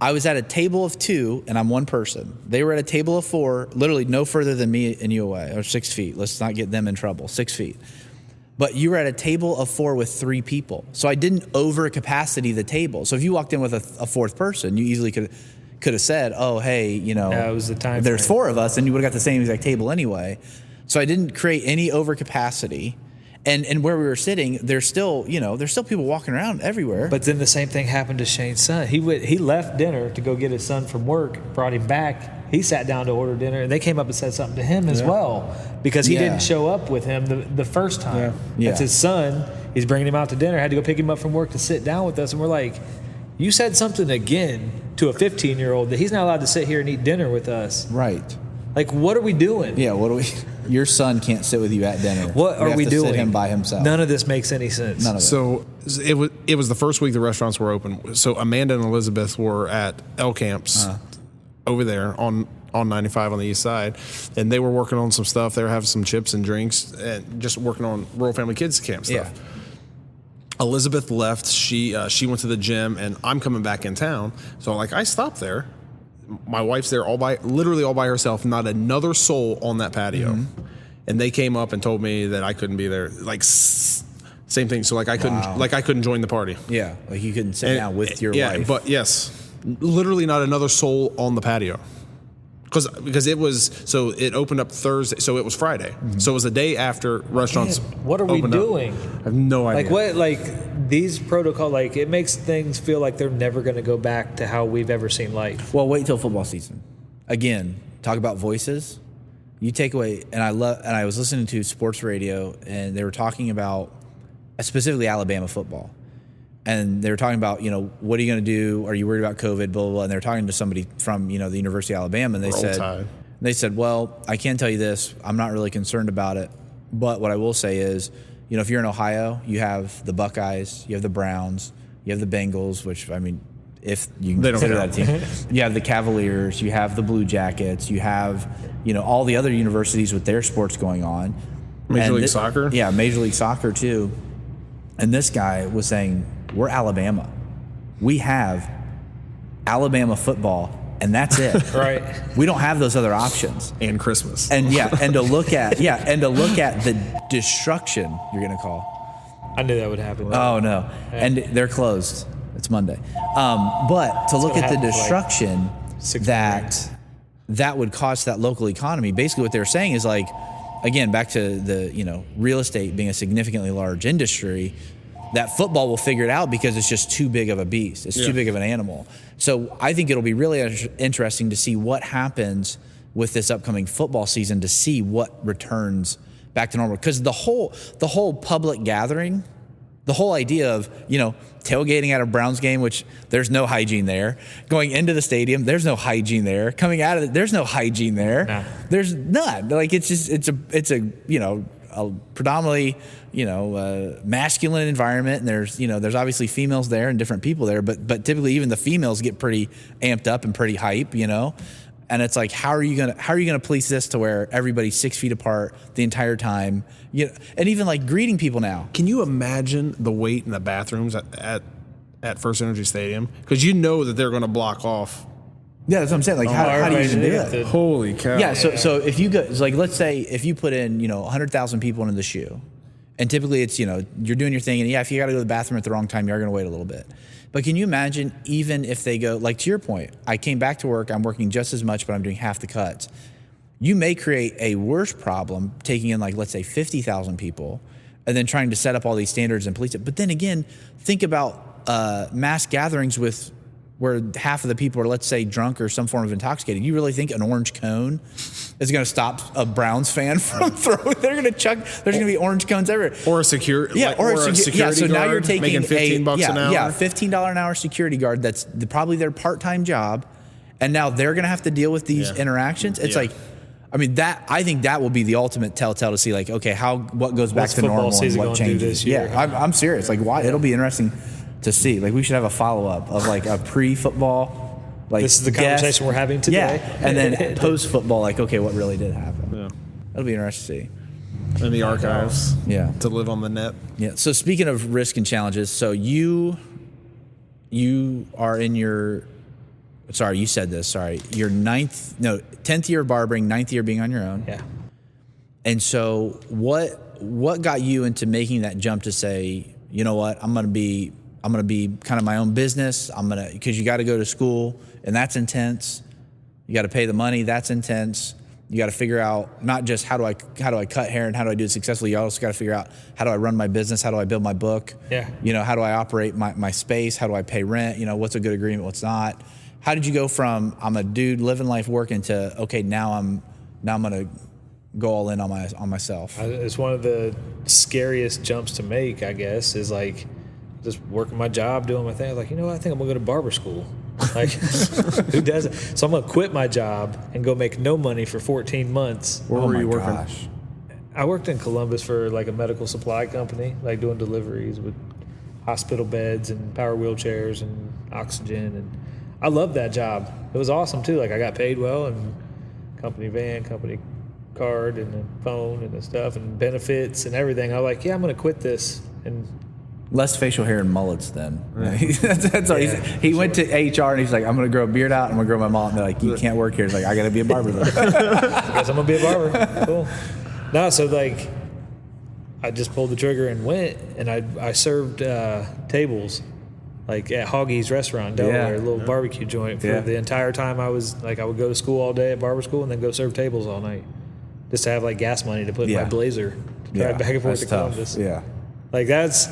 I was at a table of 2, and I'm one person. They were at a table of 4, literally no further than me and you away, or 6 feet. Let's not get them in trouble. 6 feet. But you were at a table of 4 with 3 people. So I didn't over capacity the table. So if you walked in with a 4th person, you easily could have said, oh, hey, you know, it was the time there's frame. 4 of us, and you would have got the same exact table anyway. So I didn't create any over capacity. And where we were sitting, there's still people walking around everywhere. But then the same thing happened to Shane's son. He left dinner to go get his son from work, brought him back. He sat down to order dinner, and they came up and said something to him as well because he didn't show up with him the first time. Yeah. It's his son. He's bringing him out to dinner. Had to go pick him up from work to sit down with us, and we're like, you said something again to a 15-year-old that he's not allowed to sit here and eat dinner with us. Right. Like, what are we doing? Yeah, what do we... Your son can't sit with you at dinner. What are we doing? Sit him by himself. None of this makes any sense. None of it. So it was the first week the restaurants were open. So Amanda and Elizabeth were at L Camps over there on 95 on the east side, and they were working on some stuff. They were having some chips and drinks and just working on Rural Family Kids Camp stuff. Yeah. Elizabeth left. She went to the gym, and I'm coming back in town. So I stopped there. My wife's there literally all by herself. Not another soul on that patio. Mm-hmm. And they came up and told me that I couldn't be there. Same thing. So I couldn't join the party. Yeah, like you couldn't sit down with your wife. Yeah, but yes, literally not another soul on the patio. Because it opened up Thursday, so it was Friday. Mm-hmm. So it was the day after restaurants. Man, what are we doing? I have no idea. These protocol, it makes things feel like they're never going to go back to how we've ever seen life. Well, wait till football season. Again, talk about voices. You take away, and I was listening to sports radio, and they were talking about specifically Alabama football. And they were talking about, what are you going to do? Are you worried about COVID? Blah, blah, blah. And they were talking to somebody from, the University of Alabama. And they said, well, I can tell you this. I'm not really concerned about it. But what I will say is, if you're in Ohio, you have the Buckeyes, you have the Browns, you have the Bengals, which, if you can consider that a team. You have the Cavaliers, you have the Blue Jackets, you have, all the other universities with their sports going on. Major League Soccer? Yeah, Major League Soccer too. And this guy was saying, we're Alabama. We have Alabama football, and that's it. Right. We don't have those other options. And Christmas. And to look at the destruction you're gonna call. I knew that would happen. Oh no. Yeah. And they're closed. It's Monday. But to look at the destruction that would cause that local economy, basically what they're saying is again, back to the real estate being a significantly large industry, that football will figure it out because it's just too big of a beast. It's too big of an animal. So I think it'll be really interesting to see what happens with this upcoming football season, to see what returns back to normal. Because the whole public gathering, the whole idea of, tailgating at a Browns game, which there's no hygiene there. Going into the stadium, there's no hygiene there. Coming out of it, there's no hygiene there. Nah. There's none. It's a predominantly, masculine environment, and there's obviously females there and different people there, but typically even the females get pretty amped up and pretty hype, And it's how are you gonna police this to where everybody's 6 feet apart the entire time? And even greeting people now. Can you imagine the wait in the bathrooms at First Energy Stadium? Because that they're going to block off. Yeah, that's what I'm saying. How do you even do it? Holy cow! Yeah, so if you go, let's say if you put in 100,000 people into the shoe, and typically it's you're doing your thing, and if you got to go to the bathroom at the wrong time, you're going to wait a little bit. But can you imagine even if they go, to your point, I came back to work, I'm working just as much, but I'm doing half the cuts. You may create a worse problem taking in let's say 50,000 people and then trying to set up all these standards and police it. But then again, think about mass gatherings where half of the people are, let's say, drunk or some form of intoxicated. You really think an orange cone is going to stop a Browns fan from throwing? They're going to chuck. There's going to be orange cones everywhere. Or a security. Yeah, or a security guard. So now you're taking making $15 an hour. Yeah, $15 an hour security guard. That's probably their part-time job, and now they're going to have to deal with these interactions. It's I think that will be the ultimate telltale to see okay, what goes back to normal and what changes. This year? Yeah, I'm serious. Why? It'll be interesting to see. We should have a follow-up of a pre-football. This is the conversation we're having today. Yeah, and then post-football, okay, what really did happen? Yeah. That'll be interesting to see. in the archives. Yeah. To live on the net. Yeah. So speaking of risk and challenges, so you are in your, sorry, you said this, sorry, your 10th year of barbering, 9th year being on your own. Yeah. And so what got you into making that jump to say, you know what, I'm going to be kind of my own business. Because you got to go to school and that's intense. You got to pay the money. That's intense. You got to figure out not just how do I cut hair and how do I do it successfully. You also got to figure out how do I run my business? How do I build my book? Yeah. How do I operate my space? How do I pay rent? What's a good agreement? What's not? How did you go from I'm a dude living life working to okay, now I'm gonna go all in on myself? It's one of the scariest jumps to make, I guess, is like just working my job, doing my thing. I was like, you know what? I think I'm gonna go to barber school. Like, who does it? So I'm gonna quit my job and go make no money for 14 months. Where were you working? Gosh. I worked in Columbus for like a medical supply company, like doing deliveries with hospital beds and power wheelchairs and oxygen, and I loved that job. It was awesome too. Like I got paid well, and company van, company card, and the phone and the stuff and benefits and everything. I was like, yeah, I'm gonna quit this. And Less facial hair and mullets then. That's all. He went to HR and he's like, I'm going to grow a beard out. I'm going to grow my mullet. And they're like, you can't work here. He's like, I got to be a barber though. I guess I'm going to be a barber. Cool. No, so like I just pulled the trigger and went, and I served tables like at Hoggy's restaurant in Delaware, a little barbecue joint for the entire time I was like, I would go to school all day at barber school and then go serve tables all night just to have like gas money to put in my Blazer to drive back and forth to Columbus. Yeah. Like that's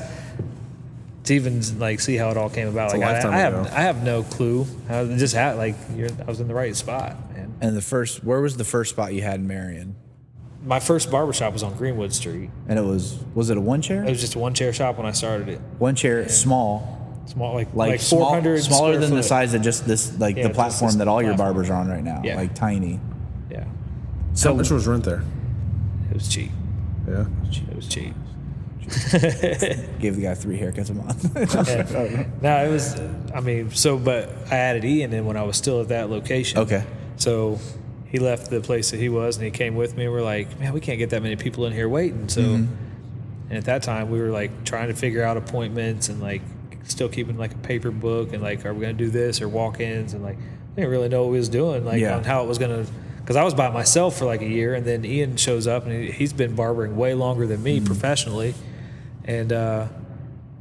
to even like see how it all came about. Like I have no clue. I just had I was in the right spot, man. And where was the first spot you had in Marion? My first barbershop was on Greenwood Street. And was it a one chair? It was just a one chair shop when I started it. One chair, small, like 400 smaller than foot. the size of just this, like the platform that all your barbers are on right now. Yeah. Like tiny. Yeah. So how much was rent there? It was cheap. Yeah. It was cheap. Gave the guy 3 haircuts a month. No, it was, but I added Ian in when I was still at that location. Okay. So he left the place that he was and he came with me. We're like, man, we can't get that many people in here waiting. So, and at that time we were like trying to figure out appointments and like still keeping like a paper book and like, are we going to do this or walk-ins? And like, we didn't really know what we was doing, like on how it was going to, because I was by myself for like a year, and then Ian shows up and he's been barbering way longer than me professionally. And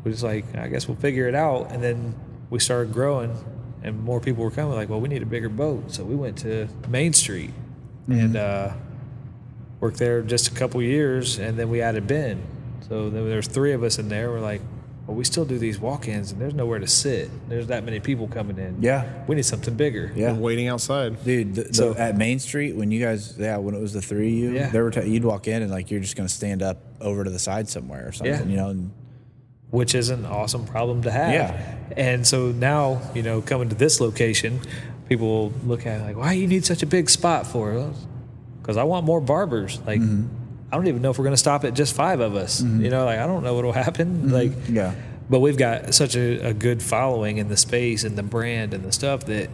we was like, I guess we'll figure it out. And then we started growing, and more people were coming. Like, well, we need a bigger boat. So we went to Main Street and worked there just a couple years, and then we added Ben. So then there's 3 of us in there. We're like, well, we still do these walk-ins, and there's nowhere to sit. There's that many people coming in. Yeah. We need something bigger. Yeah. We're waiting outside. Dude, so at Main Street, when you guys, when it was the 3 of you, they were you'd walk in and like you're just going to stand up over to the side somewhere or something, and, which is an awesome problem to have. Yeah. And so now, coming to this location, people will look at it like, why do you need such a big spot for? Because I want more barbers. Like, I don't even know if we're going to stop at just 5 of us. I don't know what will happen. But we've got such a good following in the space and the brand and the stuff that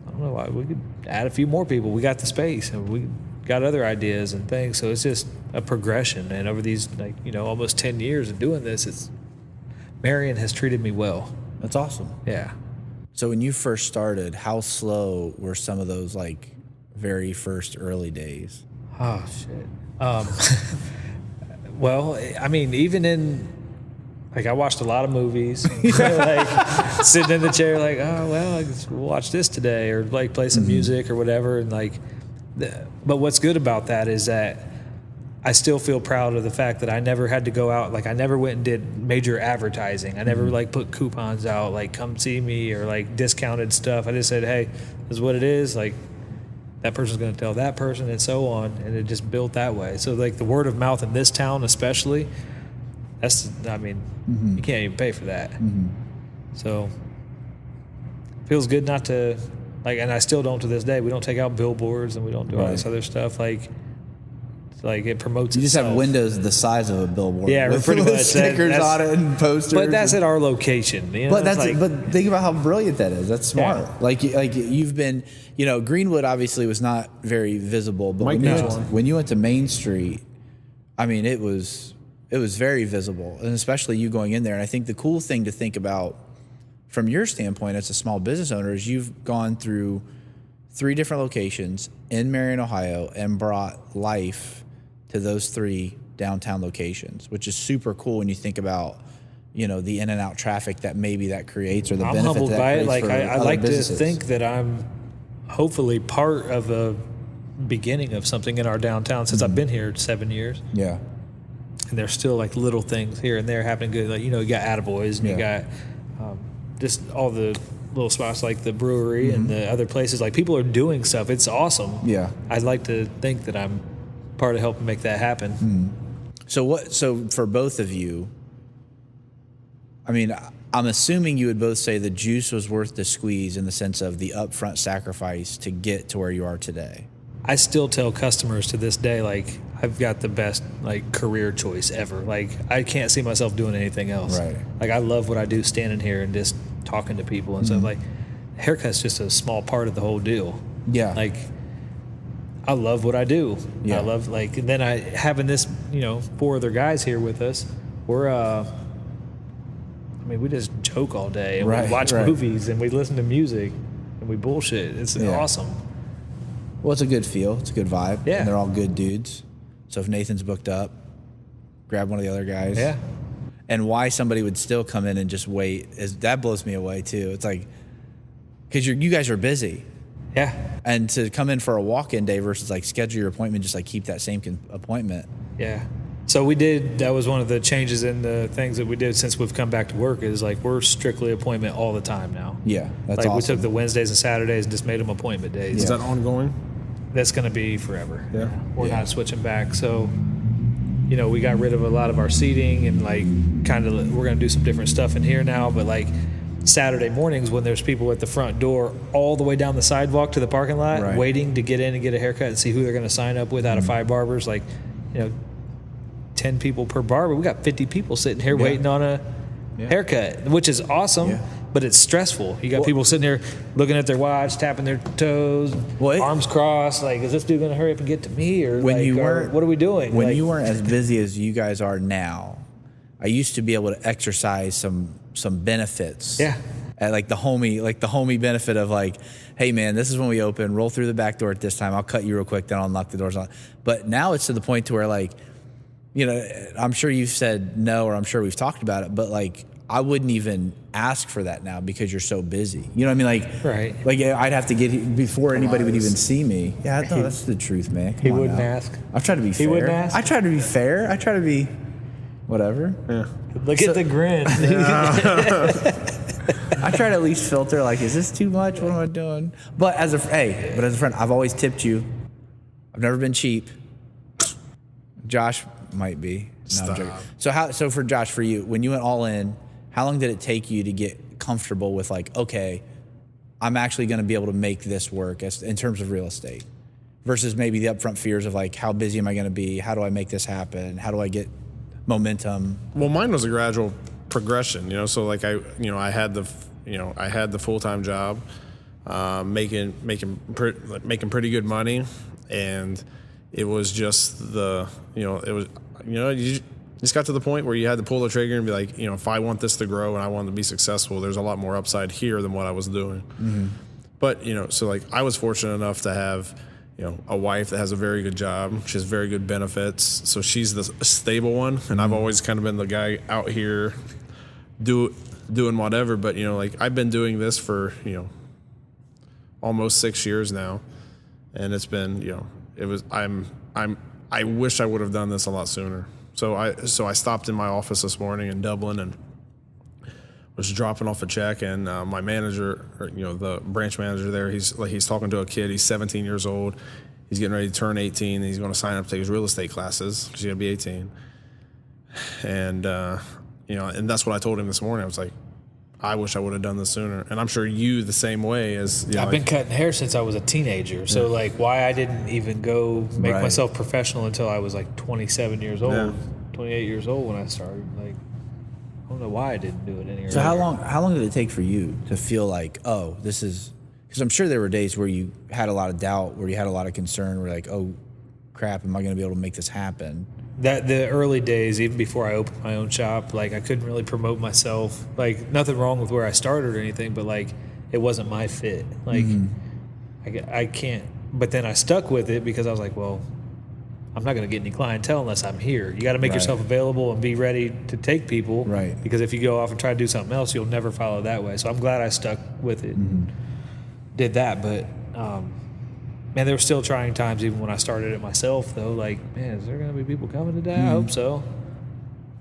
I don't know why we could add a few more people. We got the space and we got other ideas and things. So it's just a progression. And over these almost 10 years of doing this, Marion has treated me well. That's awesome. Yeah. So when you first started, how slow were some of those like very first early days? Oh shit. Well, even in I watched a lot of movies, like sitting in the chair, like, oh well, I guess we'll watch this today, or like play some music or whatever, and but what's good about that is that I still feel proud of the fact that I never had to go out, like I never went and did major advertising. I never like put coupons out, like come see me, or like discounted stuff. I just said, hey, this is what it is, like that person's going to tell that person, and so on, and it just built that way. So like the word of mouth in this town especially, you can't even pay for that. So it feels good not to, and I still don't to this day. We don't take out billboards and we don't do all this other stuff. Like it promotes. You just itself. have windows the size of a billboard. Yeah, with pretty much stickers on it and posters. But that's at our location. But think about how brilliant that is. That's smart. Yeah. Like you've been, Greenwood obviously was not very visible, but when you went to Main Street, I mean, it was very visible, and especially you going in there. And I think the cool thing to think about from your standpoint as a small business owner is you've gone through 3 different locations in Marion, Ohio, and brought life to those 3 downtown locations, which is super cool when you think about, you know, the in and out traffic that maybe that creates, or the I'm benefit humbled that by it. creates Like for I other like businesses. to think that I'm hopefully part of a beginning of something in our downtown since I've been here 7 years. Yeah. And there's still like little things here and there happening good. Like, you know, you got Attaboys and you got just all the little spots like the brewery and the other places. Like, people are doing stuff. It's awesome. Yeah. I'd like to think that I'm part of helping make that happen. So for both of you, I mean, I'm assuming you would both say the juice was worth the squeeze in the sense of the upfront sacrifice to get to where you are today. I still tell customers to this day, like, I've got the best like career choice ever. Like, I can't see myself doing anything else. Right. Like, I love what I do standing here and just talking to people and stuff. Like, haircut's just a small part of the whole deal. Yeah. Like, I love what I do. Yeah. I love, like, and then having this, you know, 4 other guys here with us. We're I mean, we just joke all day and we watch movies and we listen to music and we bullshit. It's awesome. Well, it's a good feel. It's a good vibe. Yeah. And they're all good dudes. So if Nathan's booked up, grab one of the other guys. Yeah. And why somebody would still come in and just wait, that blows me away too. It's like, because you guys are busy. Yeah. And to come in for a walk-in day versus like schedule your appointment, just like keep that same appointment. Yeah. So that was one of the changes in the things that we did since we've come back to work, is like, we're strictly appointment all the time now. Yeah, that's like awesome. We took the Wednesdays and Saturdays and just made them appointment days. Is that ongoing? That's going to be forever. Yeah. We're not switching back. So, you know, we got rid of a lot of our seating and like we're going to do some different stuff in here now. But like Saturday mornings when there's people at the front door all the way down the sidewalk to the parking lot waiting to get in and get a haircut and see who they're going to sign up with out of 5 barbers, like, you know, 10 people per barber. We got 50 people sitting here waiting on a haircut, which is awesome, but it's stressful. You got people sitting there looking at their watch, tapping their toes, arms crossed, like, is this dude going to hurry up and get to me? Or, when like, you weren't, what are we doing? When like, you weren't as busy as you guys are now, I used to be able to exercise some benefits. Yeah. At like the homie benefit of like, hey man, this is when we open, roll through the back door at this time. I'll cut you real quick, then I'll knock the doors on. But now it's to the point to where, like, you know, I'm sure you've said no, or I'm sure we've talked about it, but like, I wouldn't even ask for that now because you're so busy. You know what I mean? Like, like I'd have to get here before anybody would even see me. Yeah, no, that's the truth, man. He wouldn't ask. I've tried to be fair. He wouldn't ask? I try to be fair. I try to be whatever. Yeah. Look at the grin. I try to at least filter, like, is this too much? What am I doing? But as a friend, I've always tipped you. I've never been cheap. Josh might be. No, I'm joking. So for Josh, for you, when you went all in, how long did it take you to get comfortable with, like, okay, I'm actually going to be able to make this work in terms of real estate, versus maybe the upfront fears of like, how busy am I going to be? How do I make this happen? How do I get momentum? Well, mine was a gradual progression, you know. So like I had the full-time job, making pretty good money, and it was just you just got to the point where you had to pull the trigger and be like, you know, if I want this to grow and I want to be successful, there's a lot more upside here than what I was doing. Mm-hmm. But, you know, so like I was fortunate enough to have, you know, a wife that has a very good job. She has very good benefits. So she's the stable one. And I've always kind of been the guy out here doing whatever. But, you know, like I've been doing this for, you know, almost 6 years now. And it's been, you know, I wish I would have done this a lot sooner. So I stopped in my office this morning in Dublin and was dropping off a check, and my manager, or, you know, the branch manager there, he's talking to a kid. He's 17 years old. He's getting ready to turn 18. And he's going to sign up to take his real estate classes because he's going to be 18. And you know, and that's what I told him this morning. I was like, I wish I would have done this sooner. And I'm sure you the same way. As you know, I've been cutting hair since I was a teenager. So like, why I didn't even go make myself professional until I was like 27 years old, 28 years old when I started. Like, I don't know why I didn't do it any earlier. So how long did it take for you to feel like, oh, this is, because I'm sure there were days where you had a lot of doubt, where you had a lot of concern, where like, oh crap, am I going to be able to make this happen? that the early days, even before I opened my own shop, like I couldn't really promote myself. Like nothing wrong with where I started or anything, but like it wasn't my fit. Like I can't. But then I stuck with it because I was like, well, I'm not going to get any clientele unless I'm here. You got to make yourself available and be ready to take people. Right. Because if you go off and try to do something else, you'll never follow that way. So I'm glad I stuck with it. Did that, but man, there were still trying times even when I started it myself. Though, like, man, is there going to be people coming today? I hope so.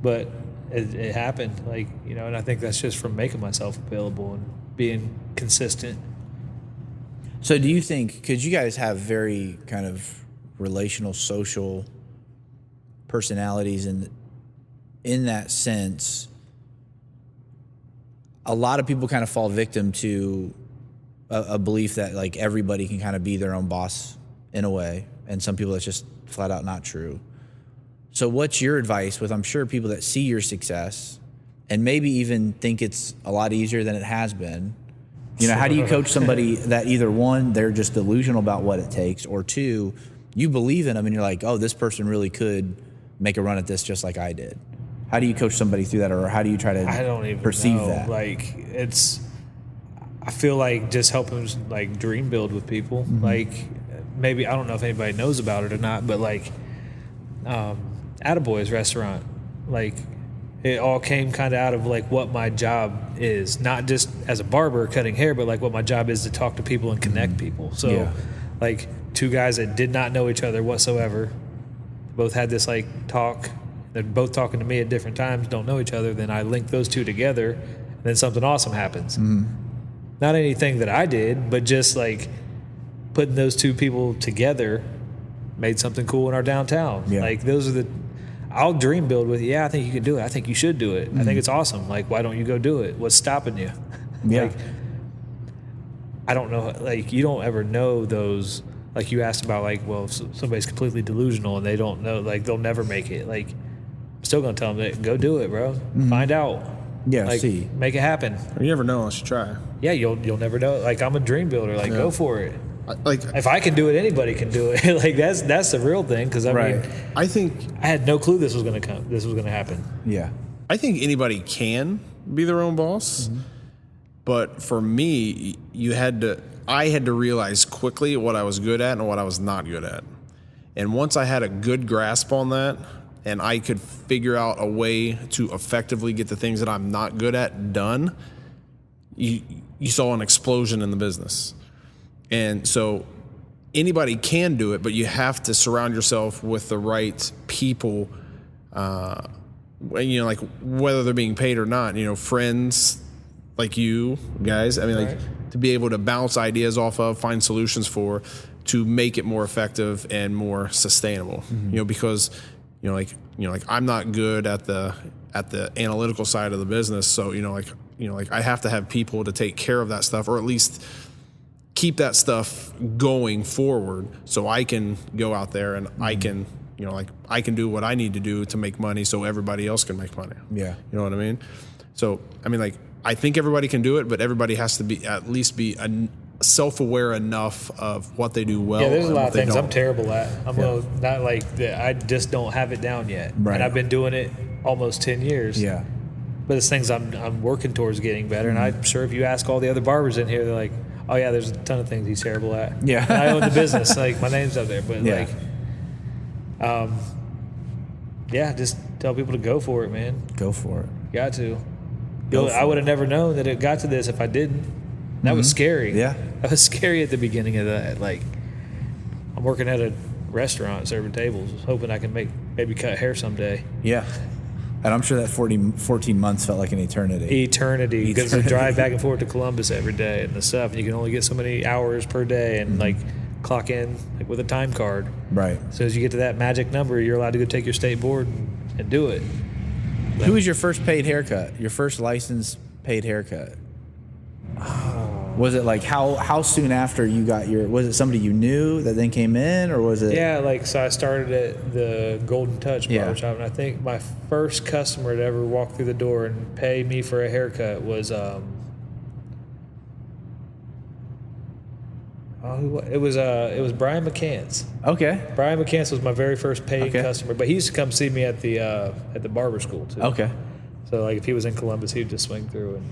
But it happened, like, you know, and I think that's just from making myself available and being consistent. So do you think, because you guys have very kind of relational, social personalities, and in that sense, a lot of people kind of fall victim to a belief that like everybody can kind of be their own boss in a way, and some people that's just flat out not true. So what's your advice with, I'm sure, people that see your success and maybe even think it's a lot easier than it has been? You know, how do you coach somebody that either one, they're just delusional about what it takes, or two, you believe in them and you're like, oh, this person really could make a run at this just like I did? How do you coach somebody through that, or how do you try to I don't even perceive know. that? Like, I feel like just helping like dream build with people. Like maybe, I don't know if anybody knows about it or not, but like Attaboy's restaurant, like it all came kind of out of like what my job is, not just as a barber cutting hair, but like what my job is to talk to people and connect people. So like two guys that did not know each other whatsoever, both had this like talk, they're both talking to me at different times, don't know each other, then I link those two together, and then something awesome happens. Not anything that I did, but just like putting those two people together made something cool in our downtown. Like those are I'll dream build with you. Yeah, I think you can do it. I think you should do it. I think it's awesome. Like, why don't you go do it? What's stopping you? Like, I don't know. Like, you don't ever know those. Like, you asked about, like, well, if somebody's completely delusional and they don't know, like, they'll never make it. Like, I'm still going to tell them, go do it, bro. Find out. Like, make it happen. You never know unless you try. Yeah, you'll never know. Like, I'm a dream builder. Like, go for it. Like, if I can do it, anybody can do it. Like that's the real thing. Because I mean, I think I had no clue this was going to come. This was going to happen. I think anybody can be their own boss, but for me, I had to realize quickly what I was good at and what I was not good at. And once I had a good grasp on that, and I could figure out a way to effectively get the things that I'm not good at done, you saw an explosion in the business. And so anybody can do it, but you have to surround yourself with the right people, you know, like whether they're being paid or not, you know, friends like you guys. I mean, like to be able to bounce ideas off of, find solutions for, to make it more effective and more sustainable, you know, because, you know, like I'm not good at the analytical side of the business. So, like I have to have people to take care of that stuff, or at least keep that stuff going forward, so I can go out there and I can, you know, like I can do what I need to do to make money so everybody else can make money. You know what I mean? So, I mean, like, I think everybody can do it, but everybody has to be at least be self-aware enough of what they do well. Yeah, there's a lot of things don't. I'm terrible at. I'm not like that. I just don't have it down yet. And I've been doing it almost 10 years. But it's things I'm working towards getting better. And I'm sure if you ask all the other barbers in here, they're like, oh yeah, there's a ton of things he's terrible at. And I own the business, like my name's up there, but just tell people to go for it, man. Go for it. Got to. I would have never known that it got to this if I didn't. That was scary. That was scary at the beginning of that. Like, I'm working at a restaurant serving tables, hoping I can maybe cut hair someday. And I'm sure that 14 months felt like an eternity. Because I drive back and forth to Columbus every day and the stuff, and you can only get so many hours per day, and like clock in like with a time card. So as you get to that magic number, you're allowed to go take your state board and do it. Who was your first paid haircut? Your first licensed paid haircut? Was it like how soon after you got was it somebody you knew that then came in, or was it? So I started at the Golden Touch barbershop, and I think my first customer to ever walk through the door and pay me for a haircut was It was Brian McCants. Okay. Brian McCants was my very first paid customer, but he used to come see me at the barber school too. Okay. So like if he was in Columbus, he'd just swing through and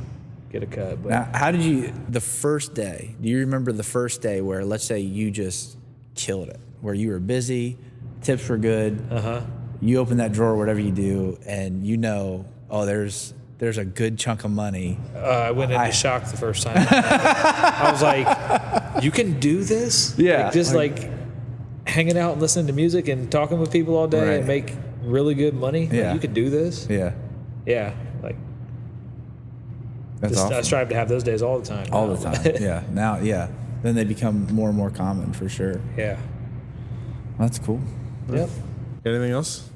get a cut. But Now, how did you, the first day, do you remember the first day where, let's say you just killed it, where you were busy, tips were good, you open that drawer, whatever you do, and there's a good chunk of money. I went into shock the first time. I was like, you can do this? Yeah. Like, just like hanging out and listening to music and talking with people all day and make really good money? Yeah. Like, you could do this? Yeah. Yeah. Like, That's awesome. I strive to have those days all the time. All the time. Yeah. Now, then they become more and more common for sure. Yeah. That's cool. Yep. Anything else?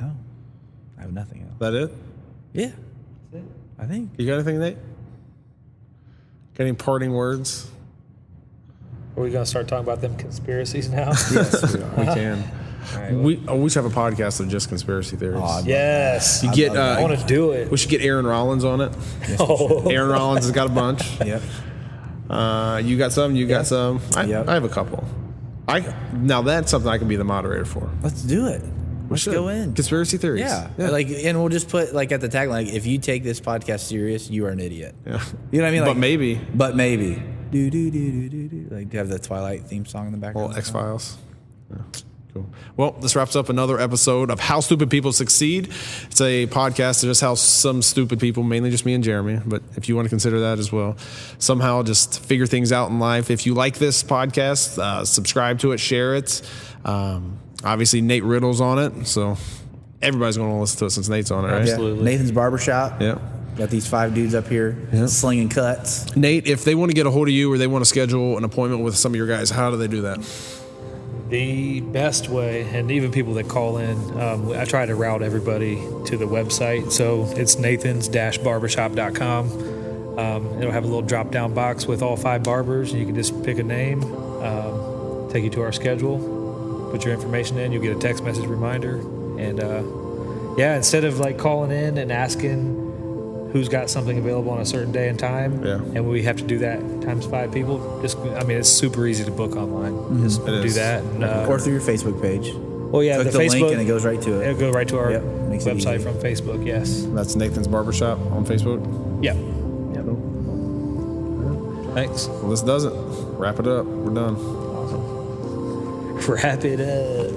No. I have nothing else. That it? Yeah. I think. You got anything, Nate? Got any parting words? Are we going to start talking about them conspiracies now? Yes, we can. All right, well, We should have a podcast of just conspiracy theories. yes. You get. I want to do it. We should get Aaron Rollins on it. Aaron Rollins has got a bunch. Yep. You got some. You got some. I have a couple. Now that's something I can be the moderator for. Let's do it. Let's go in. Conspiracy theories. Yeah. Like, and we'll just put like at the tagline, like, if you take this podcast serious, you are an idiot. Yeah. You know what I mean? Like, But maybe. Do do do do do do. Like, do you have the Twilight theme song in the background? Well, X-Files. Yeah. Cool. Well, this wraps up another episode of How Stupid People Succeed. It's a podcast that just how some stupid people, mainly just me and Jeremy, but if you want to consider that as well, somehow just figure things out in life. If you like this podcast, subscribe to it, share it. Obviously, Nate Riddle's on it, so everybody's going to listen to it since Nate's on it, right? Absolutely. Nathan's Barbershop. Yeah. Got these 5 dudes up here slinging cuts. Nate, if they want to get a hold of you or they want to schedule an appointment with some of your guys, how do they do that? The best way, and even people that call in, I try to route everybody to the website. So it's nathans-barbershop.com. It'll have a little drop-down box with all 5 barbers. You can just pick a name, take you to our schedule, put your information in. You'll get a text message reminder. And, instead of like calling in and asking who's got something available on a certain day and time, and we have to do that times 5 people, it's super easy to book online. Just do that. And, or through your Facebook page. Well, yeah, click the Facebook link and it goes right to it. It'll go right to our Makes it website easy. from Facebook, yes. That's Nathan's Barbershop on Facebook. Yep. Thanks. Well, this does it. Wrap it up. We're done. Awesome. Wrap it up.